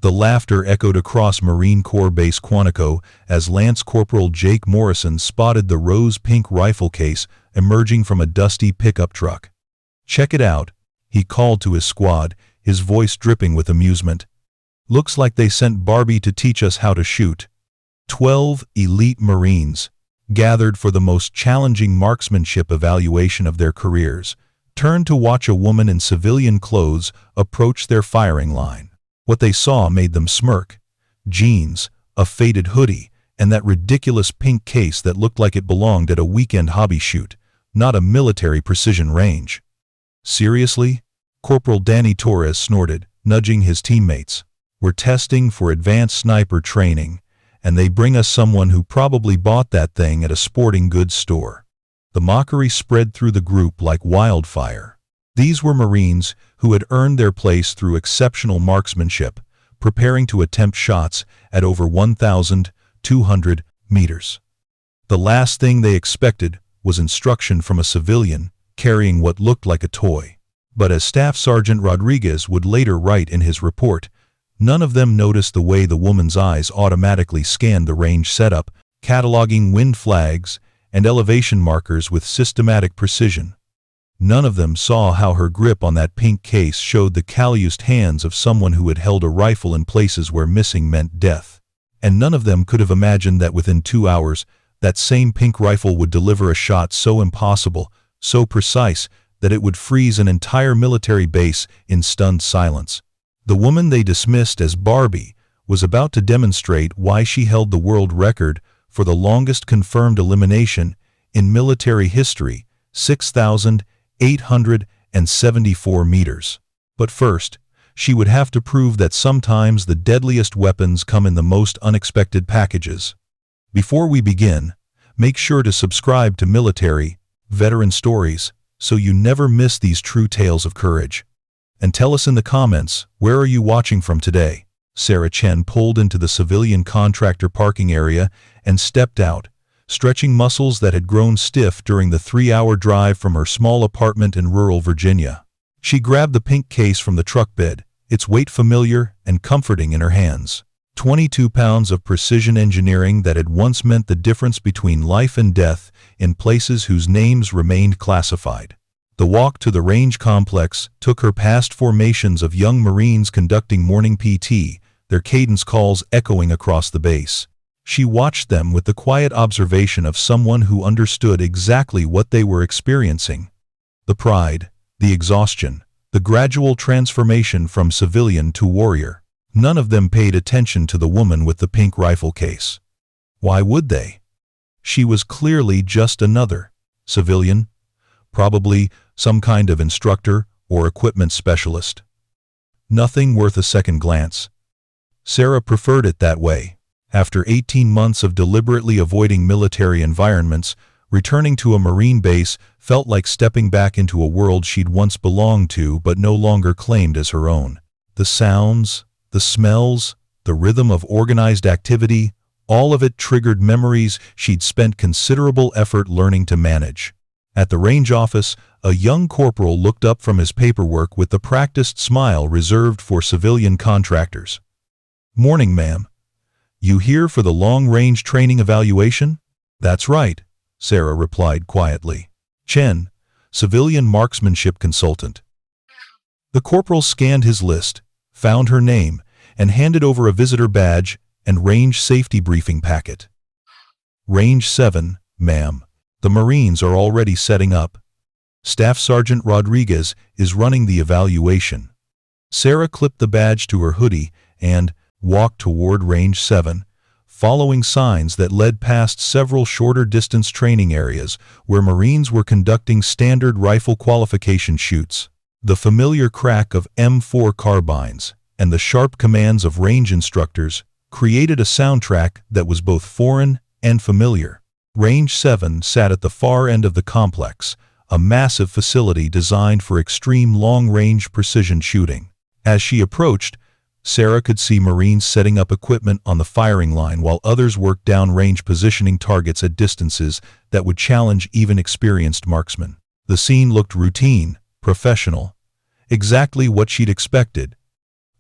The laughter echoed across Marine Corps Base Quantico as Lance Corporal Jake Morrison spotted the rose-pink rifle case emerging from a dusty pickup truck. "Check it out," he called to his squad, his voice dripping with amusement. "Looks like they sent Barbie to teach us how to shoot." 12 elite Marines, gathered for the most challenging marksmanship evaluation of their careers, turned to watch a woman in civilian clothes approach their firing line. What they saw made them smirk. Jeans, a faded hoodie, and that ridiculous pink case that looked like it belonged at a weekend hobby shoot, not a military precision range. "Seriously?" Corporal Danny Torres snorted, nudging his teammates. "We're testing for advanced sniper training, and they bring us someone who probably bought that thing at a sporting goods store." The mockery spread through the group like wildfire. These were Marines who had earned their place through exceptional marksmanship, preparing to attempt shots at over 1,200 meters. The last thing they expected was instruction from a civilian carrying what looked like a toy. But as Staff Sergeant Rodriguez would later write in his report, none of them noticed the way the woman's eyes automatically scanned the range setup, cataloging wind flags and elevation markers with systematic precision. None of them saw how her grip on that pink case showed the calloused hands of someone who had held a rifle in places where missing meant death. And none of them could have imagined that within 2 hours, that same pink rifle would deliver a shot so impossible, so precise, that it would freeze an entire military base in stunned silence. The woman they dismissed as Barbie was about to demonstrate why she held the world record for the longest confirmed elimination in military history, 6,874 meters. But first, she would have to prove that sometimes the deadliest weapons come in the most unexpected packages. Before we begin, make sure to subscribe to Military Veteran Stories so you never miss these true tales of courage. And tell us in the comments, where are you watching from today? Sarah Chen pulled into the civilian contractor parking area and stepped out, stretching muscles that had grown stiff during the 3-hour drive from her small apartment in rural Virginia. She grabbed the pink case from the truck bed, its weight familiar and comforting in her hands. 22 pounds of precision engineering that had once meant the difference between life and death in places whose names remained classified. The walk to the range complex took her past formations of young Marines conducting morning PT, their cadence calls echoing across the base. She watched them with the quiet observation of someone who understood exactly what they were experiencing. The pride, the exhaustion, the gradual transformation from civilian to warrior. None of them paid attention to the woman with the pink rifle case. Why would they? She was clearly just another civilian, probably some kind of instructor or equipment specialist. Nothing worth a second glance. Sarah preferred it that way. After 18 months of deliberately avoiding military environments, returning to a Marine base felt like stepping back into a world she'd once belonged to but no longer claimed as her own. The sounds, the smells, the rhythm of organized activity, all of it triggered memories she'd spent considerable effort learning to manage. At the range office, a young corporal looked up from his paperwork with the practiced smile reserved for civilian contractors. "Morning, ma'am. You here for the long-range training evaluation?" "That's right," Sarah replied quietly. "Chen, civilian marksmanship consultant." The corporal scanned his list, found her name, and handed over a visitor badge and range safety briefing packet. "Range 7, ma'am. The Marines are already setting up. Staff Sergeant Rodriguez is running the evaluation." Sarah clipped the badge to her hoodie and walked toward Range 7, following signs that led past several shorter distance training areas where Marines were conducting standard rifle qualification shoots. The familiar crack of M4 carbines and the sharp commands of range instructors created a soundtrack that was both foreign and familiar. Range 7 sat at the far end of the complex, a massive facility designed for extreme long-range precision shooting. As she approached, Sarah could see Marines setting up equipment on the firing line while others worked downrange positioning targets at distances that would challenge even experienced marksmen. The scene looked routine, professional, exactly what she'd expected.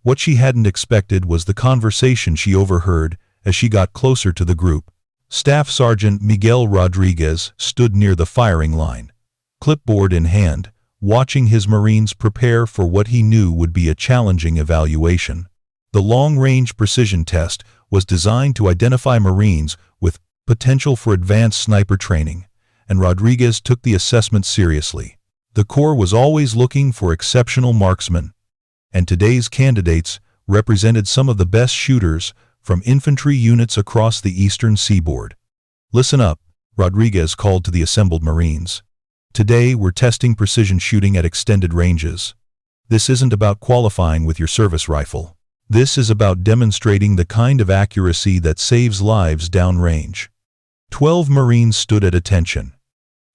What she hadn't expected was the conversation she overheard as she got closer to the group. Staff Sergeant Miguel Rodriguez stood near the firing line, clipboard in hand, watching his Marines prepare for what he knew would be a challenging evaluation. The long-range precision test was designed to identify Marines with potential for advanced sniper training, and Rodriguez took the assessment seriously. The Corps was always looking for exceptional marksmen, and today's candidates represented some of the best shooters from infantry units across the eastern seaboard. "Listen up," Rodriguez called to the assembled Marines. "Today we're testing precision shooting at extended ranges. This isn't about qualifying with your service rifle. This is about demonstrating the kind of accuracy that saves lives downrange." 12 Marines stood at attention,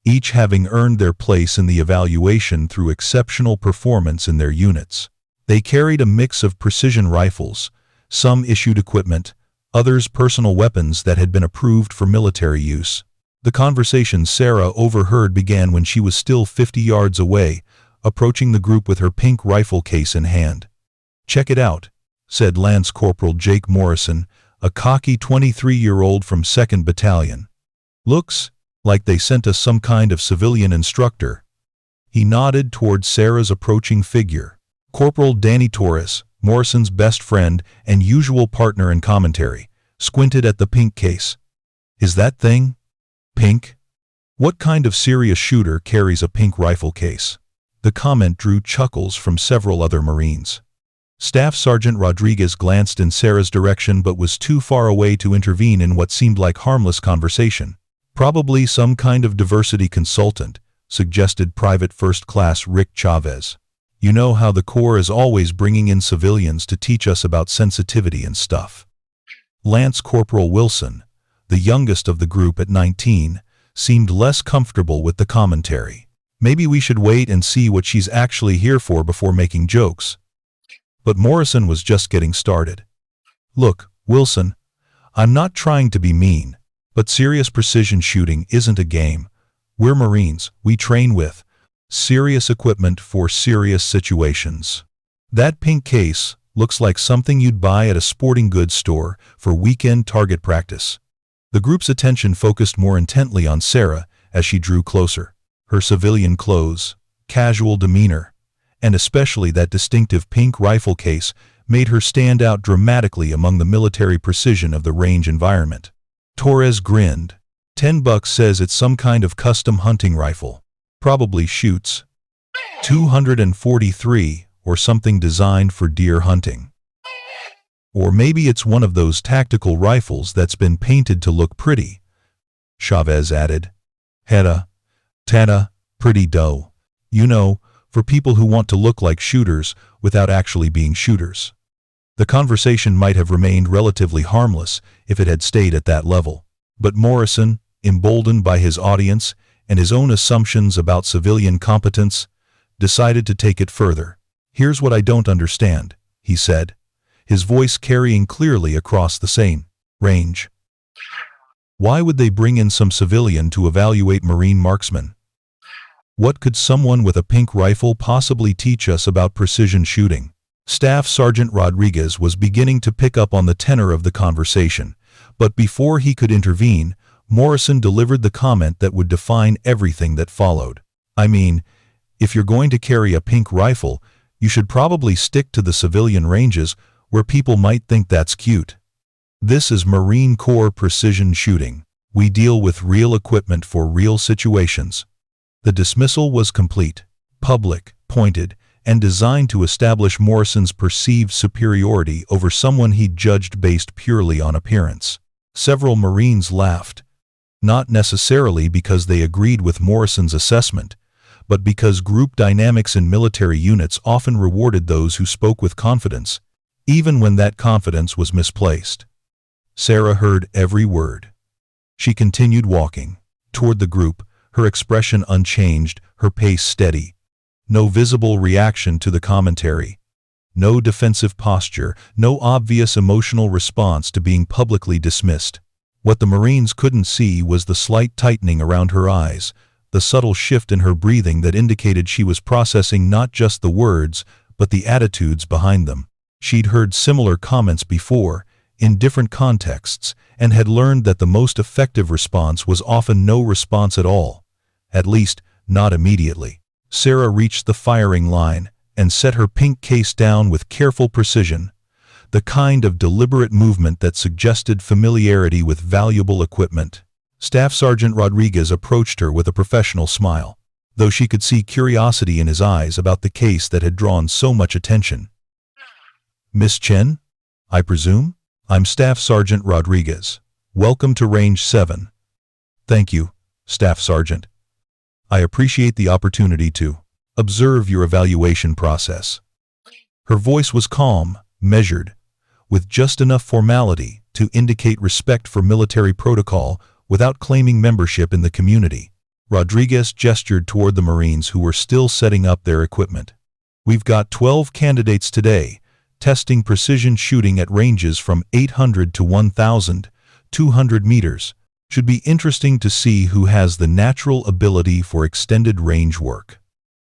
each having earned their place in the evaluation through exceptional performance in their units. They carried a mix of precision rifles, some issued equipment, others personal weapons that had been approved for military use. The conversation Sarah overheard began when she was still 50 yards away, approaching the group with her pink rifle case in hand. "Check it out," said Lance Corporal Jake Morrison, a cocky 23-year-old from 2nd Battalion. "Looks like they sent us some kind of civilian instructor." He nodded toward Sarah's approaching figure. Corporal Danny Torres, Morrison's best friend and usual partner in commentary, squinted at the pink case. "Is that thing pink? What kind of serious shooter carries a pink rifle case?" The comment drew chuckles from several other Marines. Staff Sergeant Rodriguez glanced in Sarah's direction but was too far away to intervene in what seemed like harmless conversation. "Probably some kind of diversity consultant," suggested Private First Class Rick Chavez. "You know how the Corps is always bringing in civilians to teach us about sensitivity and stuff." Lance Corporal Wilson, the youngest of the group at 19, seemed less comfortable with the commentary. "Maybe we should wait and see what she's actually here for before making jokes." But Morrison was just getting started. "Look, Wilson, I'm not trying to be mean, but serious precision shooting isn't a game. We're Marines. We train with serious equipment for serious situations. That pink case looks like something you'd buy at a sporting goods store for weekend target practice." The group's attention focused more intently on Sarah as she drew closer. Her civilian clothes, casual demeanor, and especially that distinctive pink rifle case made her stand out dramatically among the military precision of the range environment. Torres grinned. $10 says it's some kind of custom hunting rifle. Probably shoots 243 or something designed for deer hunting. Or maybe it's one of those tactical rifles that's been painted to look pretty," Chavez added. Tada, pretty dough. You know, for people who want to look like shooters without actually being shooters." The conversation might have remained relatively harmless if it had stayed at that level. But Morrison, emboldened by his audience and his own assumptions about civilian competence, decided to take it further. "Here's what I don't understand," he said, his voice carrying clearly across the same range. "Why would they bring in some civilian to evaluate Marine marksmen? What could someone with a pink rifle possibly teach us about precision shooting?" Staff Sergeant Rodriguez was beginning to pick up on the tenor of the conversation, but before he could intervene, Morrison delivered the comment that would define everything that followed. "I mean, if you're going to carry a pink rifle, you should probably stick to the civilian ranges where people might think that's cute. This is Marine Corps precision shooting. We deal with real equipment for real situations." The dismissal was complete, public, pointed, and designed to establish Morrison's perceived superiority over someone he'd judged based purely on appearance. Several Marines laughed, not necessarily because they agreed with Morrison's assessment, but because group dynamics in military units often rewarded those who spoke with confidence, even when that confidence was misplaced. Sarah heard every word. She continued walking toward the group, her expression unchanged, her pace steady. No visible reaction to the commentary. No defensive posture, no obvious emotional response to being publicly dismissed. What the Marines couldn't see was the slight tightening around her eyes, the subtle shift in her breathing that indicated she was processing not just the words, but the attitudes behind them. She'd heard similar comments before, in different contexts, and had learned that the most effective response was often no response at all. At least, not immediately. Sarah reached the firing line and set her pink case down with careful precision, the kind of deliberate movement that suggested familiarity with valuable equipment. Staff Sergeant Rodriguez approached her with a professional smile, though she could see curiosity in his eyes about the case that had drawn so much attention. "Miss Chen, I presume? I'm Staff Sergeant Rodriguez. Welcome to Range 7. "Thank you, Staff Sergeant. I appreciate the opportunity to observe your evaluation process." Her voice was calm, measured, with just enough formality to indicate respect for military protocol without claiming membership in the community. Rodriguez gestured toward the Marines who were still setting up their equipment. "We've got 12 candidates today, testing precision shooting at ranges from 800 to 1,200 meters. Should be interesting to see who has the natural ability for extended range work."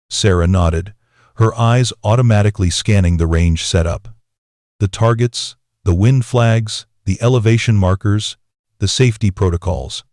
Sarah nodded, her eyes automatically scanning the range setup. The targets, the wind flags, the elevation markers, the safety protocols.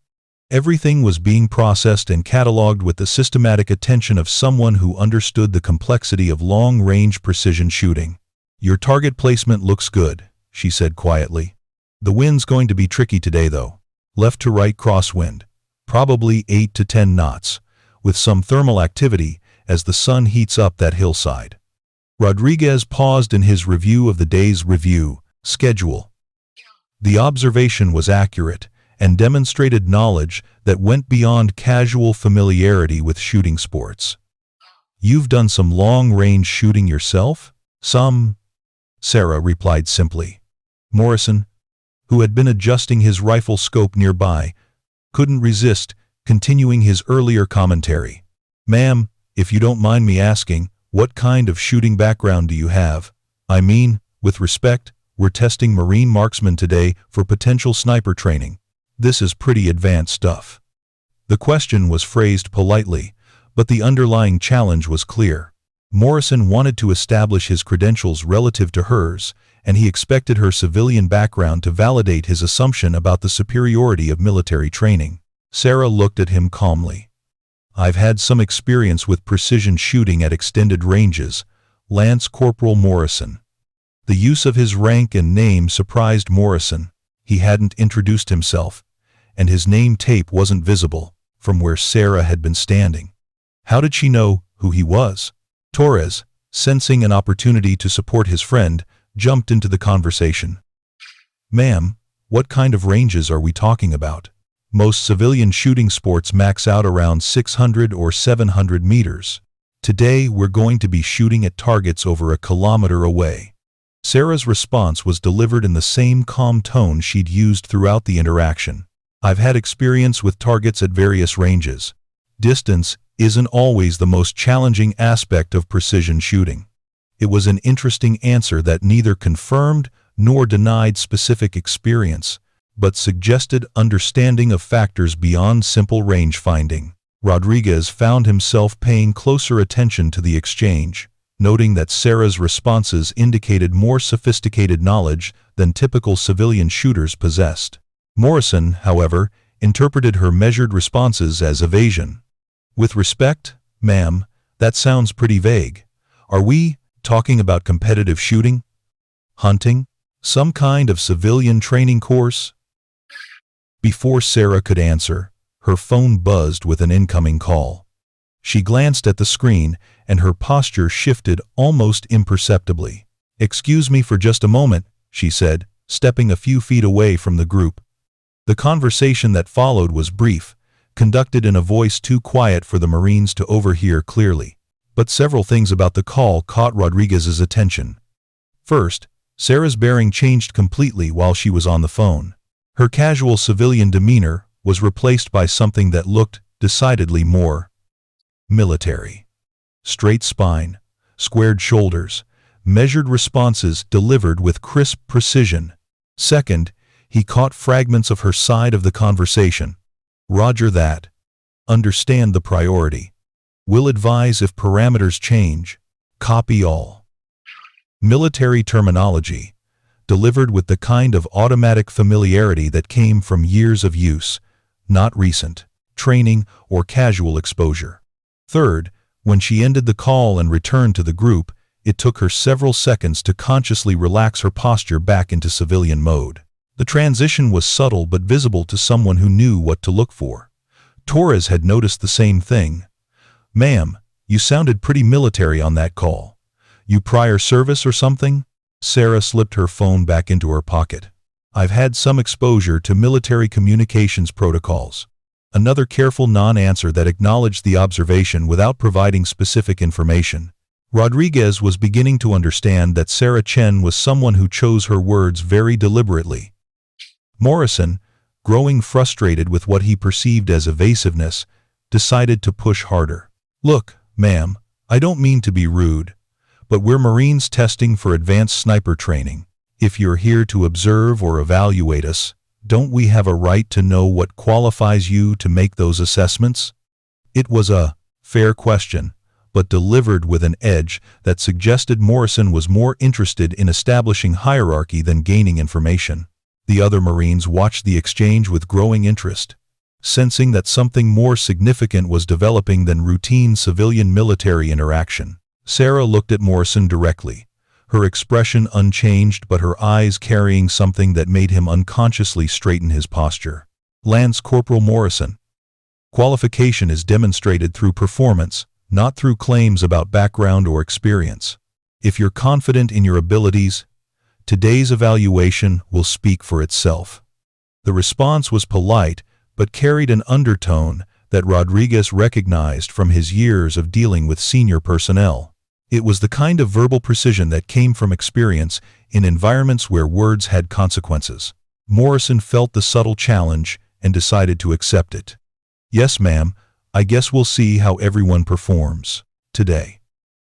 Everything was being processed and cataloged with the systematic attention of someone who understood the complexity of long-range precision shooting. "Your target placement looks good," she said quietly. "The wind's going to be tricky today though. Left to right crosswind, probably 8 to 10 knots, with some thermal activity as the sun heats up that hillside." Rodriguez paused in his review of the day's review schedule. The observation was accurate and demonstrated knowledge that went beyond casual familiarity with shooting sports. "You've done some long-range shooting yourself?" "Some," Sarah replied simply. Morrison, who had been adjusting his rifle scope nearby, couldn't resist continuing his earlier commentary. "Ma'am, if you don't mind me asking, what kind of shooting background do you have? I mean, with respect, we're testing Marine marksmen today for potential sniper training. This is pretty advanced stuff." The question was phrased politely, but the underlying challenge was clear. Morrison wanted to establish his credentials relative to hers, and he expected her civilian background to validate his assumption about the superiority of military training. Sarah looked at him calmly. "I've had some experience with precision shooting at extended ranges, Lance Corporal Morrison." The use of his rank and name surprised Morrison. He hadn't introduced himself, and his name tape wasn't visible from where Sarah had been standing. How did she know who he was? Torres, sensing an opportunity to support his friend, jumped into the conversation. "Ma'am, what kind of ranges are we talking about? Most civilian shooting sports max out around 600 or 700 meters. Today we're going to be shooting at targets over a kilometer away." Sarah's response was delivered in the same calm tone she'd used throughout the interaction. "I've had experience with targets at various ranges. Distance isn't always the most challenging aspect of precision shooting." It was an interesting answer that neither confirmed nor denied specific experience, but suggested understanding of factors beyond simple range finding. Rodriguez found himself paying closer attention to the exchange, noting that Sarah's responses indicated more sophisticated knowledge than typical civilian shooters possessed. Morrison, however, interpreted her measured responses as evasion. "With respect, ma'am, that sounds pretty vague. Are we talking about competitive shooting? Hunting? Some kind of civilian training course?" Before Sarah could answer, her phone buzzed with an incoming call. She glanced at the screen, and her posture shifted almost imperceptibly. "Excuse me for just a moment," she said, stepping a few feet away from the group. The conversation that followed was brief, conducted in a voice too quiet for the Marines to overhear clearly. But several things about the call caught Rodriguez's attention. First, Sarah's bearing changed completely while she was on the phone. Her casual civilian demeanor was replaced by something that looked decidedly more military. Straight spine, squared shoulders, measured responses delivered with crisp precision. Second, he caught fragments of her side of the conversation. "Roger that. Understand the priority. Will advise if parameters change. Copy all." Military terminology, delivered with the kind of automatic familiarity that came from years of use, not recent training or casual exposure. Third, when she ended the call and returned to the group, it took her several seconds to consciously relax her posture back into civilian mode. The transition was subtle but visible to someone who knew what to look for. Torres had noticed the same thing. "Ma'am, you sounded pretty military on that call. You prior service or something?" Sarah slipped her phone back into her pocket. "I've had some exposure to military communications protocols." Another careful non-answer that acknowledged the observation without providing specific information. Rodriguez was beginning to understand that Sarah Chen was someone who chose her words very deliberately. Morrison, growing frustrated with what he perceived as evasiveness, decided to push harder. "Look, ma'am, I don't mean to be rude, but we're Marines testing for advanced sniper training. If you're here to observe or evaluate us, don't we have a right to know what qualifies you to make those assessments?" It was a fair question, but delivered with an edge that suggested Morrison was more interested in establishing hierarchy than gaining information. The other Marines watched the exchange with growing interest. Sensing that something more significant was developing than routine civilian-military interaction, Sarah looked at Morrison directly, her expression unchanged but her eyes carrying something that made him unconsciously straighten his posture. "Lance Corporal Morrison. Qualification is demonstrated through performance, not through claims about background or experience. If you're confident in your abilities, today's evaluation will speak for itself." The response was polite, but carried an undertone that Rodriguez recognized from his years of dealing with senior personnel. It was the kind of verbal precision that came from experience in environments where words had consequences. Morrison felt the subtle challenge and decided to accept it. "Yes, ma'am, I guess we'll see how everyone performs today."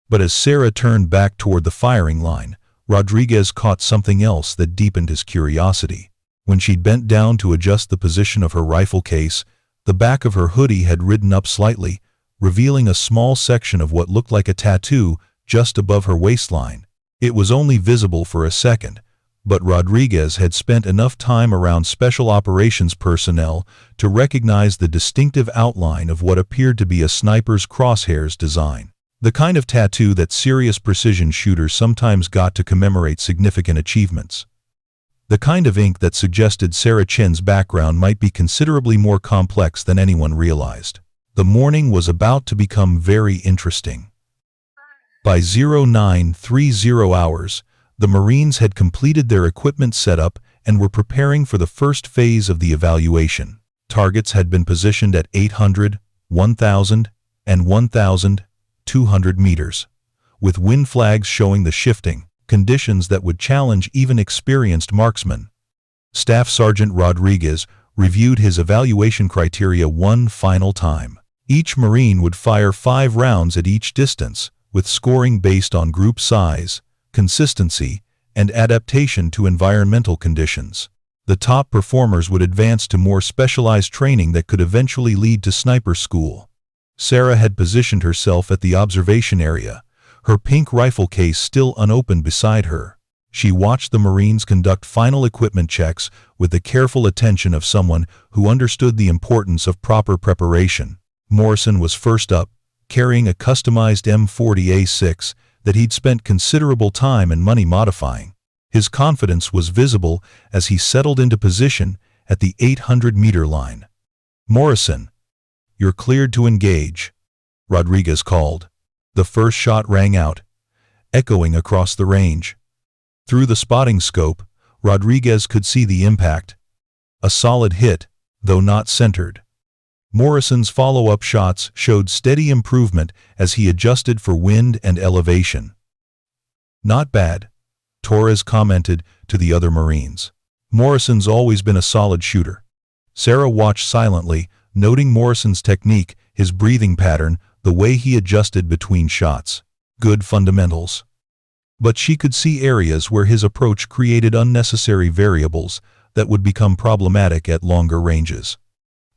But as Sarah turned back toward the firing line, Rodriguez caught something else that deepened his curiosity. When she'd bent down to adjust the position of her rifle case, the back of her hoodie had ridden up slightly, revealing a small section of what looked like a tattoo just above her waistline. It was only visible for a second, but Rodriguez had spent enough time around special operations personnel to recognize the distinctive outline of what appeared to be a sniper's crosshairs design. The kind of tattoo that serious precision shooters sometimes got to commemorate significant achievements. The kind of ink that suggested Sarah Chen's background might be considerably more complex than anyone realized. The morning was about to become very interesting. By 0930 hours, the Marines had completed their equipment setup and were preparing for the first phase of the evaluation. Targets had been positioned at 800, 1,000, and 1,200 meters, with wind flags showing the shifting conditions that would challenge even experienced marksmen. Staff Sergeant Rodriguez reviewed his evaluation criteria one final time. Each Marine would fire 5 rounds at each distance, with scoring based on group size, consistency, and adaptation to environmental conditions. The top performers would advance to more specialized training that could eventually lead to sniper school. Sarah had positioned herself at the observation area, her pink rifle case still unopened beside her. She watched the Marines conduct final equipment checks with the careful attention of someone who understood the importance of proper preparation. Morrison was first up, carrying a customized M40A6 that he'd spent considerable time and money modifying. His confidence was visible as he settled into position at the 800-meter line. "Morrison, you're cleared to engage," Rodriguez called. The first shot rang out, echoing across the range. Through the spotting scope, Rodriguez could see the impact. A solid hit, though not centered. Morrison's follow-up shots showed steady improvement as he adjusted for wind and elevation. "Not bad," Torres commented to the other Marines. "Morrison's always been a solid shooter." Sarah watched silently, noting Morrison's technique, his breathing pattern, the way he adjusted between shots. Good fundamentals. But she could see areas where his approach created unnecessary variables that would become problematic at longer ranges.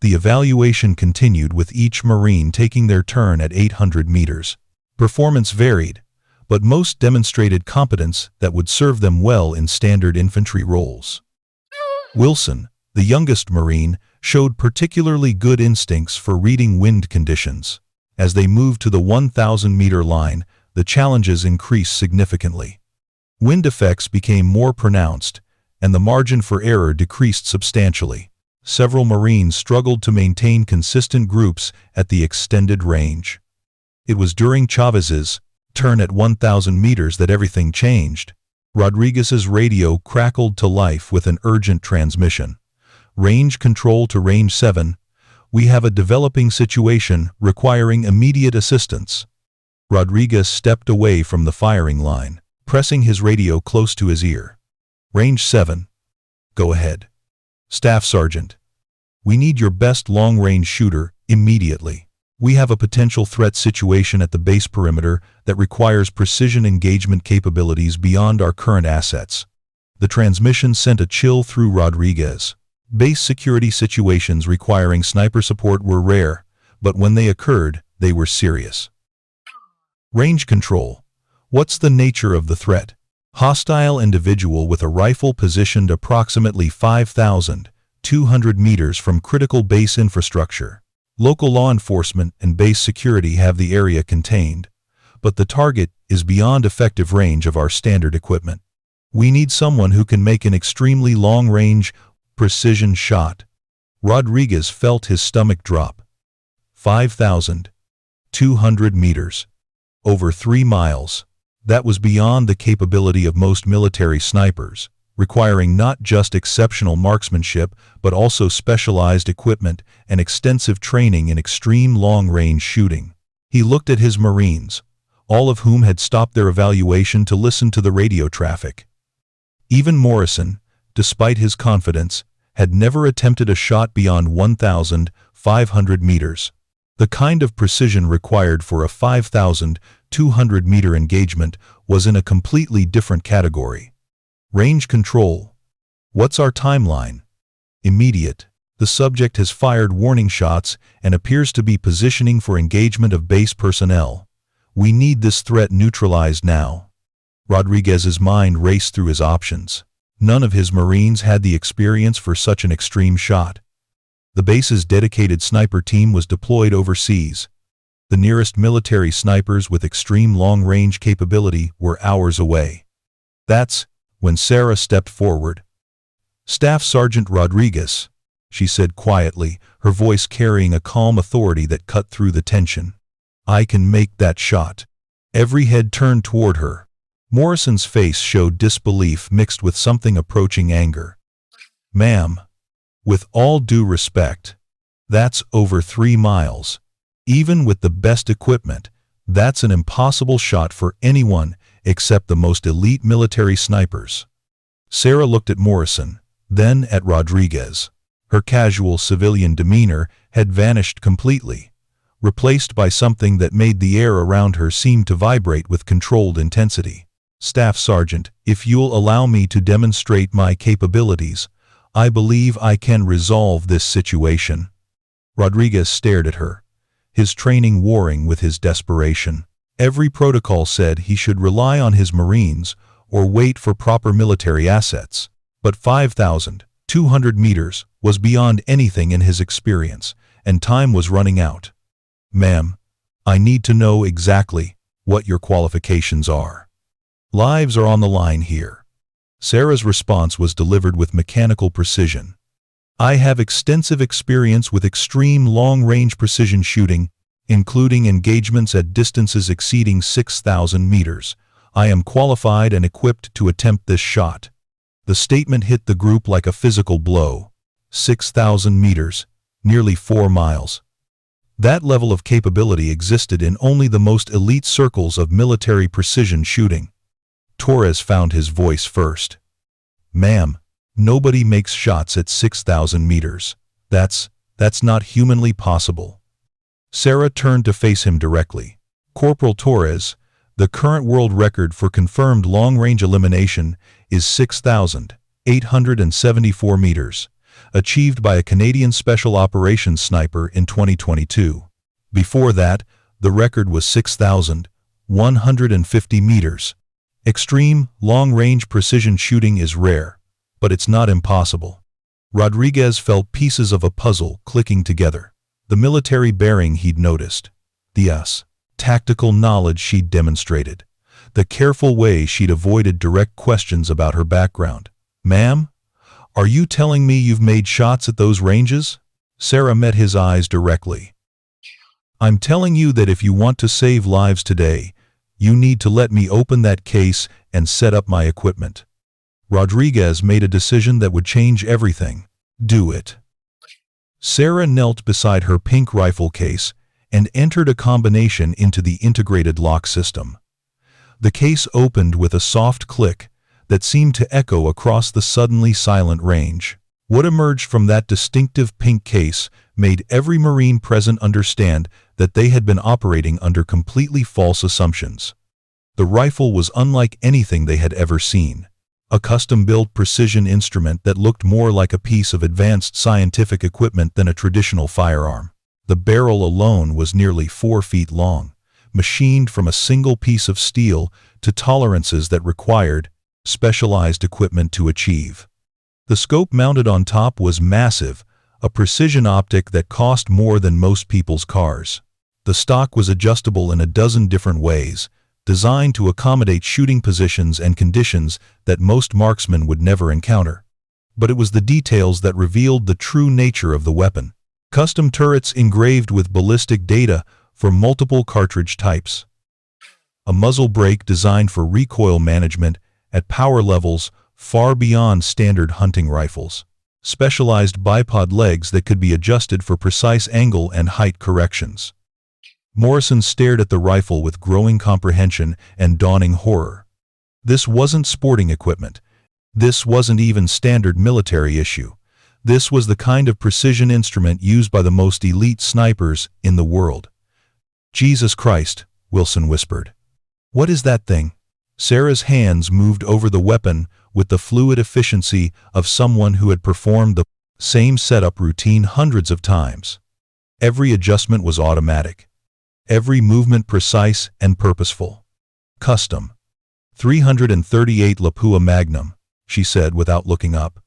The evaluation continued with each Marine taking their turn at 800 meters. Performance varied, but most demonstrated competence that would serve them well in standard infantry roles. Wilson, the youngest Marine, showed particularly good instincts for reading wind conditions. As they moved to the 1,000-meter line, the challenges increased significantly. Wind effects became more pronounced, and the margin for error decreased substantially. Several Marines struggled to maintain consistent groups at the extended range. It was during Chavez's turn at 1,000 meters that everything changed. Rodriguez's radio crackled to life with an urgent transmission. Range control to Range 7. We have a developing situation requiring immediate assistance. Rodriguez stepped away from the firing line, pressing his radio close to his ear. Range 7. Go ahead. Staff Sergeant. We need your best long-range shooter immediately. We have a potential threat situation at the base perimeter that requires precision engagement capabilities beyond our current assets. The transmission sent a chill through Rodriguez. Base security situations requiring sniper support were rare, but when they occurred, they were serious. Range control. What's the nature of the threat? Hostile individual with a rifle positioned approximately 5,200 meters from critical base infrastructure. Local law enforcement and base security have the area contained, but the target is beyond effective range of our standard equipment. We need someone who can make an extremely long-range, precision shot. Rodriguez felt his stomach drop. 5,200 meters. Over 3 miles. That was beyond the capability of most military snipers, requiring not just exceptional marksmanship but also specialized equipment and extensive training in extreme long-range shooting. He looked at his Marines, all of whom had stopped their evaluation to listen to the radio traffic. Even Morrison, despite his confidence, had never attempted a shot beyond 1,500 meters. The kind of precision required for a 5,200-meter engagement was in a completely different category. Range control. What's our timeline? Immediate. The subject has fired warning shots and appears to be positioning for engagement of base personnel. We need this threat neutralized now. Rodriguez's mind raced through his options. None of his Marines had the experience for such an extreme shot. The base's dedicated sniper team was deployed overseas. The nearest military snipers with extreme long-range capability were hours away. That's when Sarah stepped forward. "Staff Sergeant Rodriguez," she said quietly, her voice carrying a calm authority that cut through the tension. "I can make that shot." Every head turned toward her. Morrison's face showed disbelief mixed with something approaching anger. "Ma'am, with all due respect, that's over 3 miles. Even with the best equipment, that's an impossible shot for anyone except the most elite military snipers." Sarah looked at Morrison, then at Rodriguez. Her casual civilian demeanor had vanished completely, replaced by something that made the air around her seem to vibrate with controlled intensity. "Staff Sergeant, if you'll allow me to demonstrate my capabilities, I believe I can resolve this situation." Rodriguez stared at her, his training warring with his desperation. Every protocol said he should rely on his Marines or wait for proper military assets. But 5,200 meters was beyond anything in his experience, and time was running out. "Ma'am, I need to know exactly what your qualifications are. Lives are on the line here." Sarah's response was delivered with mechanical precision. "I have extensive experience with extreme long-range precision shooting, including engagements at distances exceeding 6,000 meters. I am qualified and equipped to attempt this shot." The statement hit the group like a physical blow. 6,000 meters, nearly 4 miles. That level of capability existed in only the most elite circles of military precision shooting. Torres found his voice first. "Ma'am, nobody makes shots at 6,000 meters. That's not humanly possible." Sarah turned to face him directly. "Corporal Torres, the current world record for confirmed long-range elimination is 6,874 meters, achieved by a Canadian Special Operations sniper in 2022. Before that, the record was 6,000, 150 meters. Extreme, long-range precision shooting is rare, but it's not impossible. Rodriguez felt pieces of a puzzle clicking together. The military bearing he'd noticed. The tactical knowledge she'd demonstrated. The careful way she'd avoided direct questions about her background. "Ma'am, are you telling me you've made shots at those ranges?" Sarah met his eyes directly. "I'm telling you that if you want to save lives today, you need to let me open that case and set up my equipment." Rodriguez made a decision that would change everything. "Do it." Sarah knelt beside her pink rifle case and entered a combination into the integrated lock system. The case opened with a soft click that seemed to echo across the suddenly silent range. What emerged from that distinctive pink case made every Marine present understand that they had been operating under completely false assumptions. The rifle was unlike anything they had ever seen. A custom-built precision instrument that looked more like a piece of advanced scientific equipment than a traditional firearm. The barrel alone was nearly 4 feet long, machined from a single piece of steel to tolerances that required specialized equipment to achieve. The scope mounted on top was massive, a precision optic that cost more than most people's cars. The stock was adjustable in a dozen different ways, designed to accommodate shooting positions and conditions that most marksmen would never encounter. But it was the details that revealed the true nature of the weapon. Custom turrets engraved with ballistic data for multiple cartridge types. A muzzle brake designed for recoil management at power levels far beyond standard hunting rifles. Specialized bipod legs that could be adjusted for precise angle and height corrections. Morrison stared at the rifle with growing comprehension and dawning horror. This wasn't sporting equipment. This wasn't even standard military issue. This was the kind of precision instrument used by the most elite snipers in the world. "Jesus Christ," Wilson whispered. "What is that thing?" Sarah's hands moved over the weapon with the fluid efficiency of someone who had performed the same setup routine hundreds of times. Every adjustment was automatic. Every movement precise and purposeful. "Custom. 338 Lapua Magnum," she said without looking up.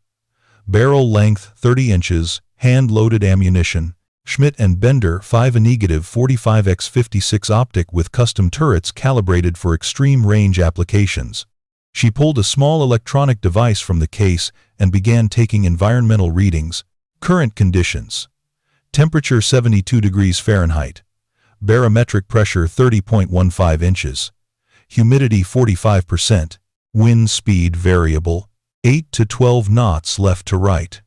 "Barrel length 30 inches, hand-loaded ammunition, Schmidt & Bender 5-45x56 optic with custom turrets calibrated for extreme range applications." She pulled a small electronic device from the case and began taking environmental readings. Current conditions. Temperature 72 degrees Fahrenheit. Barometric pressure 30.15 inches. Humidity 45%. Wind speed variable. 8 to 12 knots left to right.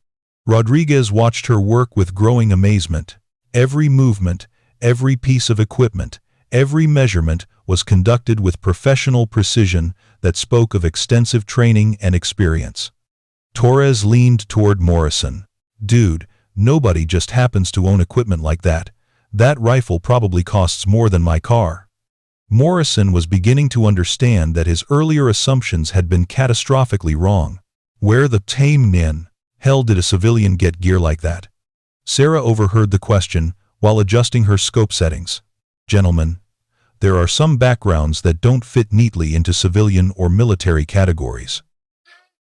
Rodriguez watched her work with growing amazement. Every movement, every piece of equipment, every measurement was conducted with professional precision that spoke of extensive training and experience. Torres leaned toward Morrison. "Dude, nobody just happens to own equipment like that. That rifle probably costs more than my car." Morrison was beginning to understand that his earlier assumptions had been catastrophically wrong. Where the hell did a civilian get gear like that? Sarah overheard the question while adjusting her scope settings. "Gentlemen, there are some backgrounds that don't fit neatly into civilian or military categories."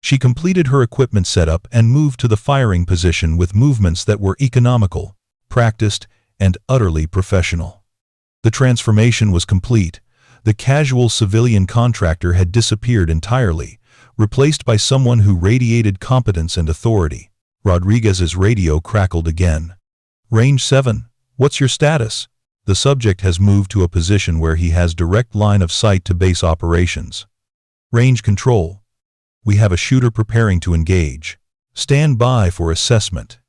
She completed her equipment setup and moved to the firing position with movements that were economical, practiced, and utterly professional. The transformation was complete. The casual civilian contractor had disappeared entirely, replaced by someone who radiated competence and authority. Rodriguez's radio crackled again. "Range 7, what's your status?" The subject has moved to a position where he has direct line of sight to base operations. "Range control. We have a shooter preparing to engage. Stand by for assessment."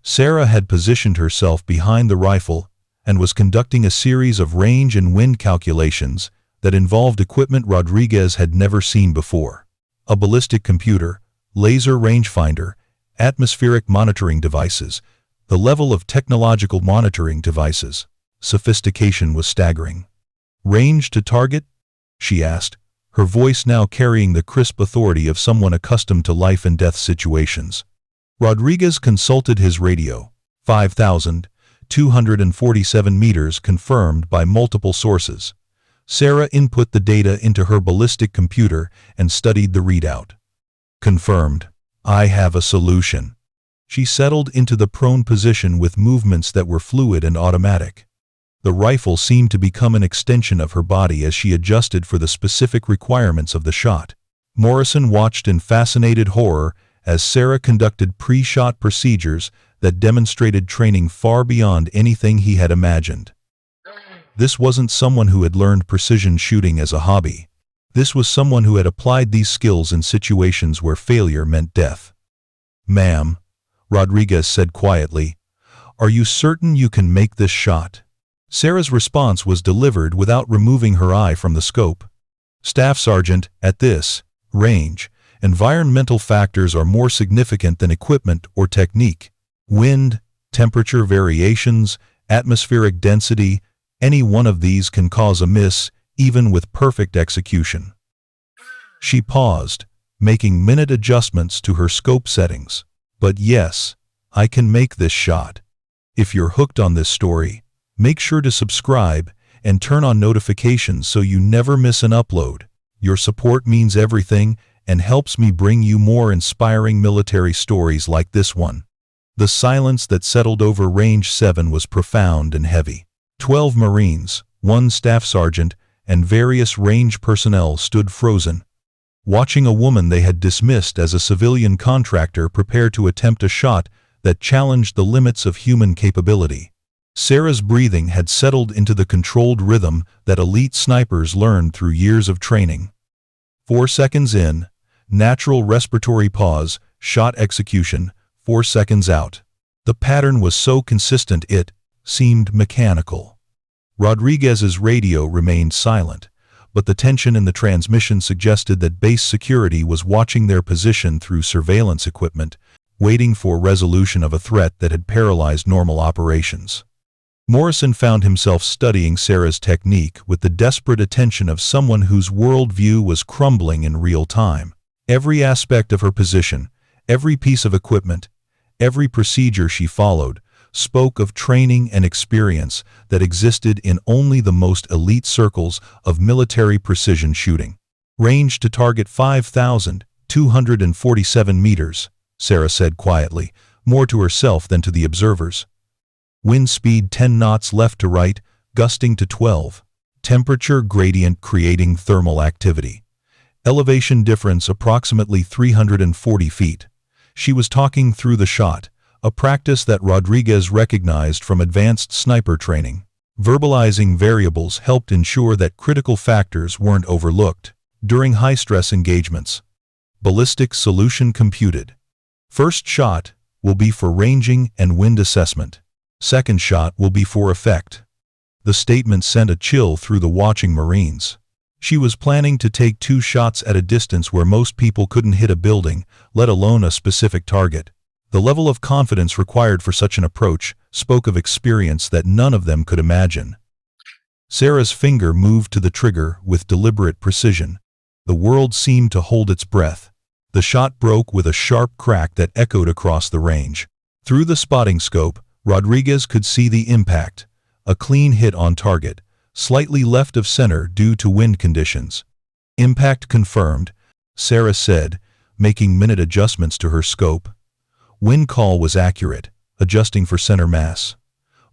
Sarah had positioned herself behind the rifle and was conducting a series of range and wind calculations that involved equipment Rodriguez had never seen before. A ballistic computer, laser rangefinder, atmospheric monitoring devices, the level of technological monitoring devices. Sophistication was staggering. "Range to target?" she asked, her voice now carrying the crisp authority of someone accustomed to life and death situations. Rodriguez consulted his radio. 5,247 meters confirmed by multiple sources. Sarah input the data into her ballistic computer and studied the readout. Confirmed. I have a solution. She settled into the prone position with movements that were fluid and automatic. The rifle seemed to become an extension of her body as she adjusted for the specific requirements of the shot. Morrison watched in fascinated horror as Sarah conducted pre-shot procedures that demonstrated training far beyond anything he had imagined. This wasn't someone who had learned precision shooting as a hobby. This was someone who had applied these skills in situations where failure meant death. "Ma'am," Rodriguez said quietly, "are you certain you can make this shot?" Sarah's response was delivered without removing her eye from the scope. "Staff Sergeant, at this range, environmental factors are more significant than equipment or technique. Wind, temperature variations, atmospheric density, any one of these can cause a miss, even with perfect execution." She paused, making minute adjustments to her scope settings. "But yes, I can make this shot." If you're hooked on this story, make sure to subscribe and turn on notifications so you never miss an upload. Your support means everything and helps me bring you more inspiring military stories like this one. The silence that settled over Range 7 was profound and heavy. 12 Marines, 1 staff sergeant, and various range personnel stood frozen, watching a woman they had dismissed as a civilian contractor prepare to attempt a shot that challenged the limits of human capability. Sarah's breathing had settled into the controlled rhythm that elite snipers learned through years of training. 4 seconds in, natural respiratory pause, shot execution, 4 seconds out. The pattern was so consistent it seemed mechanical. Rodriguez's radio remained silent, but the tension in the transmission suggested that base security was watching their position through surveillance equipment, waiting for resolution of a threat that had paralyzed normal operations. Morrison found himself studying Sarah's technique with the desperate attention of someone whose worldview was crumbling in real time. Every aspect of her position, every piece of equipment, every procedure she followed, spoke of training and experience that existed in only the most elite circles of military precision shooting. "Range to target 5,247 meters, Sarah said quietly, more to herself than to the observers. "Wind speed 10 knots left to right, gusting to 12. Temperature gradient creating thermal activity. Elevation difference approximately 340 feet. She was talking through the shot, a practice that Rodriguez recognized from advanced sniper training. Verbalizing variables helped ensure that critical factors weren't overlooked during high-stress engagements. Ballistic solution computed. First shot will be for ranging and wind assessment. Second shot will be for effect. The statement sent a chill through the watching Marines. She was planning to take 2 shots at a distance where most people couldn't hit a building, let alone a specific target. The level of confidence required for such an approach spoke of experience that none of them could imagine. Sarah's finger moved to the trigger with deliberate precision. The world seemed to hold its breath. The shot broke with a sharp crack that echoed across the range. Through the spotting scope, Rodriguez could see the impact. A clean hit on target, slightly left of center due to wind conditions. "Impact confirmed," Sarah said, making minute adjustments to her scope. Wind call was accurate, adjusting for center mass.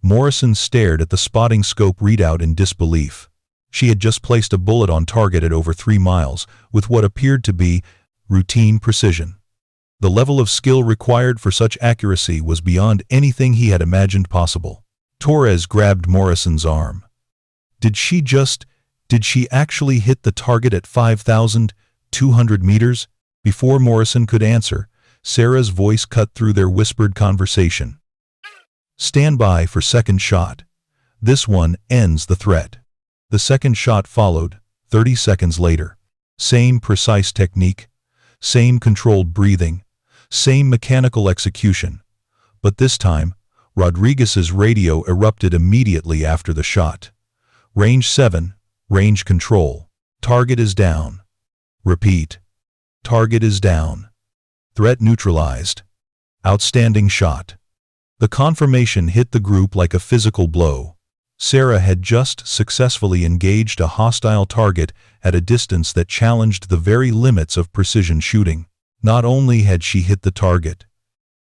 Morrison stared at the spotting scope readout in disbelief. She had just placed a bullet on target at over 3 miles, with what appeared to be routine precision. The level of skill required for such accuracy was beyond anything he had imagined possible. Torres grabbed Morrison's arm. Did she actually hit the target at 5,200 meters? Before Morrison could answer, Sarah's voice cut through their whispered conversation. "Stand by for second shot. This one ends the threat." The second shot followed, 30 seconds later. Same precise technique, same controlled breathing, same mechanical execution. But this time, Rodriguez's radio erupted immediately after the shot. "Range 7, range control. Target is down. Repeat. Target is down. Threat neutralized. Outstanding shot." The confirmation hit the group like a physical blow. Sarah had just successfully engaged a hostile target at a distance that challenged the very limits of precision shooting. Not only had she hit the target,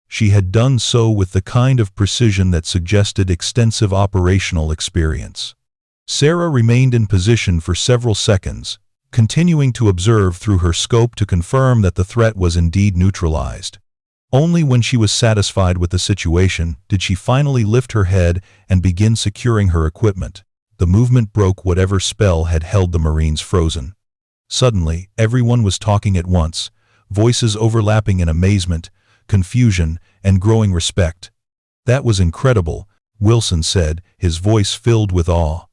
she had done so with the kind of precision that suggested extensive operational experience. Sarah remained in position for several seconds, continuing to observe through her scope to confirm that the threat was indeed neutralized. Only when she was satisfied with the situation did she finally lift her head and begin securing her equipment. The movement broke whatever spell had held the Marines frozen. Suddenly, everyone was talking at once, voices overlapping in amazement, confusion, and growing respect. "That was incredible," Wilson said, his voice filled with awe.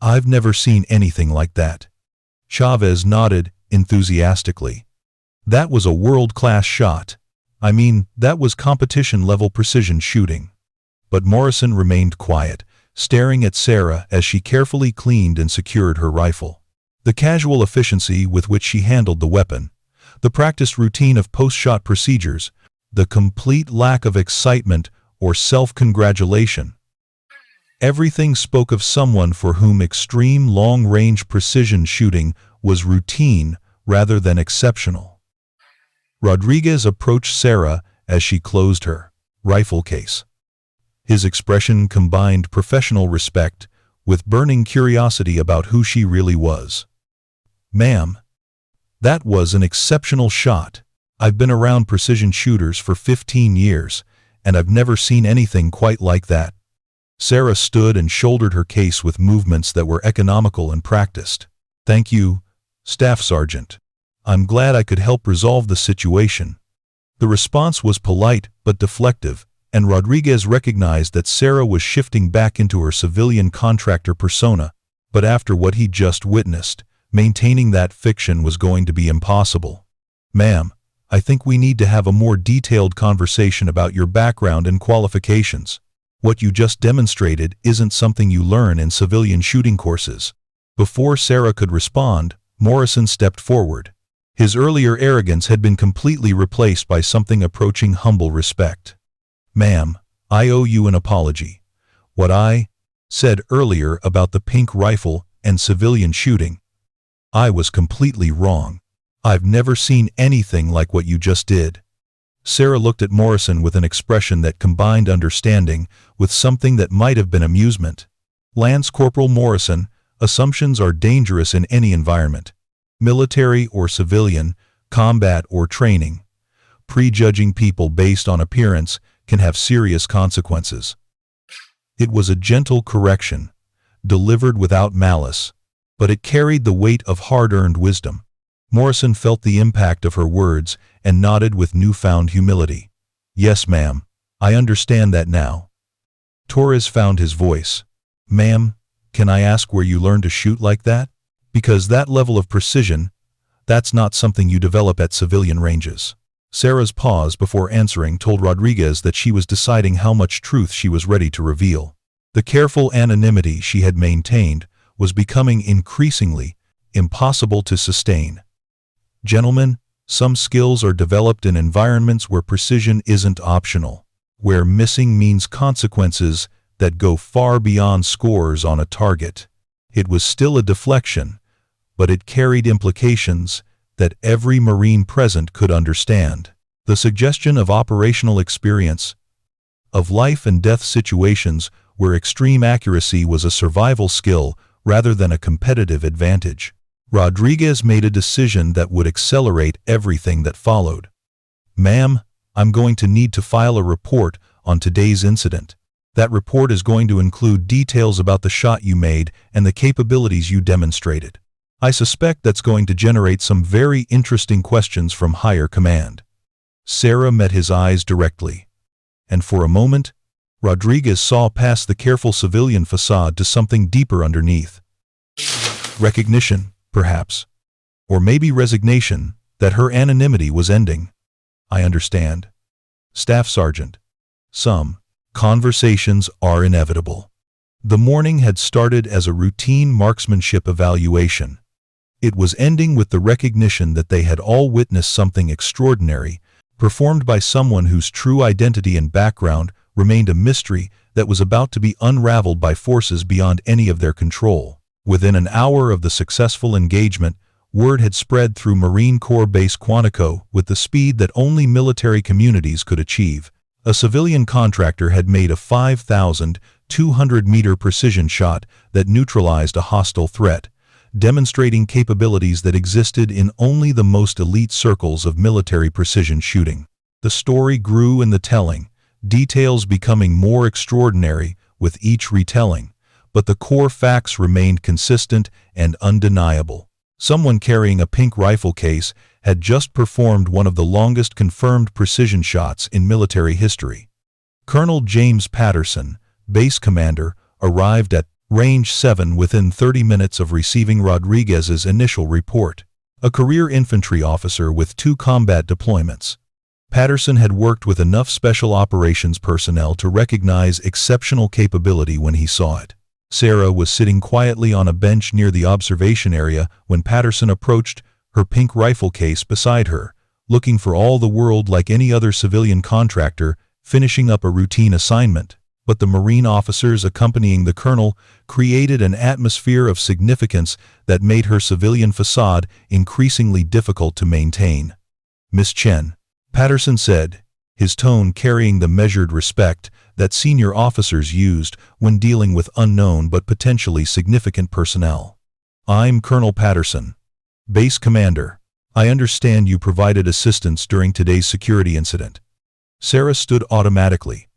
"I've never seen anything like that." Chavez nodded enthusiastically. "That was a world-class shot. I mean, that was competition-level precision shooting." But Morrison remained quiet, staring at Sarah as she carefully cleaned and secured her rifle. The casual efficiency with which she handled the weapon, the practiced routine of post-shot procedures, the complete lack of excitement or self-congratulation. Everything spoke of someone for whom extreme long-range precision shooting was routine rather than exceptional. Rodriguez approached Sarah as she closed her rifle case. His expression combined professional respect with burning curiosity about who she really was. "Ma'am, that was an exceptional shot. I've been around precision shooters for 15 years, and I've never seen anything quite like that." Sarah stood and shouldered her case with movements that were economical and practiced. "Thank you, Staff Sergeant. I'm glad I could help resolve the situation." The response was polite but deflective, and Rodriguez recognized that Sarah was shifting back into her civilian contractor persona, but after what he just witnessed, maintaining that fiction was going to be impossible. "Ma'am, I think we need to have a more detailed conversation about your background and qualifications. What you just demonstrated isn't something you learn in civilian shooting courses." Before Sarah could respond, Morrison stepped forward. His earlier arrogance had been completely replaced by something approaching humble respect. "Ma'am, I owe you an apology. What I said earlier about the pink rifle and civilian shooting, I was completely wrong. I've never seen anything like what you just did." Sarah looked at Morrison with an expression that combined understanding with something that might have been amusement. "Lance Corporal Morrison, assumptions are dangerous in any environment. Military or civilian, combat or training. Prejudging people based on appearance can have serious consequences." It was a gentle correction, delivered without malice, but it carried the weight of hard-earned wisdom. Morrison felt the impact of her words and nodded with newfound humility. "Yes, ma'am, I understand that now." Torres found his voice. "Ma'am, can I ask where you learned to shoot like that? Because that level of precision, that's not something you develop at civilian ranges." Sarah's pause before answering told Rodriguez that she was deciding how much truth she was ready to reveal. The careful anonymity she had maintained was becoming increasingly impossible to sustain. "Gentlemen, some skills are developed in environments where precision isn't optional, where missing means consequences that go far beyond scores on a target." It was still a deflection, but it carried implications that every Marine present could understand. The suggestion of operational experience, of life and death situations where extreme accuracy was a survival skill rather than a competitive advantage. Rodriguez made a decision that would accelerate everything that followed. "Ma'am, I'm going to need to file a report on today's incident. That report is going to include details about the shot you made and the capabilities you demonstrated. I suspect that's going to generate some very interesting questions from higher command." Sarah met his eyes directly, and for a moment, Rodriguez saw past the careful civilian facade to something deeper underneath. Recognition, perhaps, or maybe resignation that her anonymity was ending. "I understand, Staff Sergeant. Some conversations are inevitable." The morning had started as a routine marksmanship evaluation. It was ending with the recognition that they had all witnessed something extraordinary, performed by someone whose true identity and background remained a mystery that was about to be unraveled by forces beyond any of their control. Within an hour of the successful engagement, word had spread through Marine Corps Base Quantico with the speed that only military communities could achieve. A civilian contractor had made a 5,200-meter precision shot that neutralized a hostile threat, demonstrating capabilities that existed in only the most elite circles of military precision shooting. The story grew in the telling, details becoming more extraordinary with each retelling, but the core facts remained consistent and undeniable. Someone carrying a pink rifle case had just performed one of the longest confirmed precision shots in military history. Colonel James Patterson, base commander, arrived at Range 7 within 30 minutes of receiving Rodriguez's initial report. A career infantry officer with 2 combat deployments, Patterson had worked with enough special operations personnel to recognize exceptional capability when he saw it. Sarah was sitting quietly on a bench near the observation area when Patterson approached, her pink rifle case beside her, looking for all the world like any other civilian contractor finishing up a routine assignment. But the Marine officers accompanying the colonel created an atmosphere of significance that made her civilian facade increasingly difficult to maintain. "Miss Chen," Patterson said, his tone carrying the measured respect that senior officers used when dealing with unknown but potentially significant personnel. "I'm Colonel Patterson, base commander. I understand you provided assistance during today's security incident." Sarah stood automatically,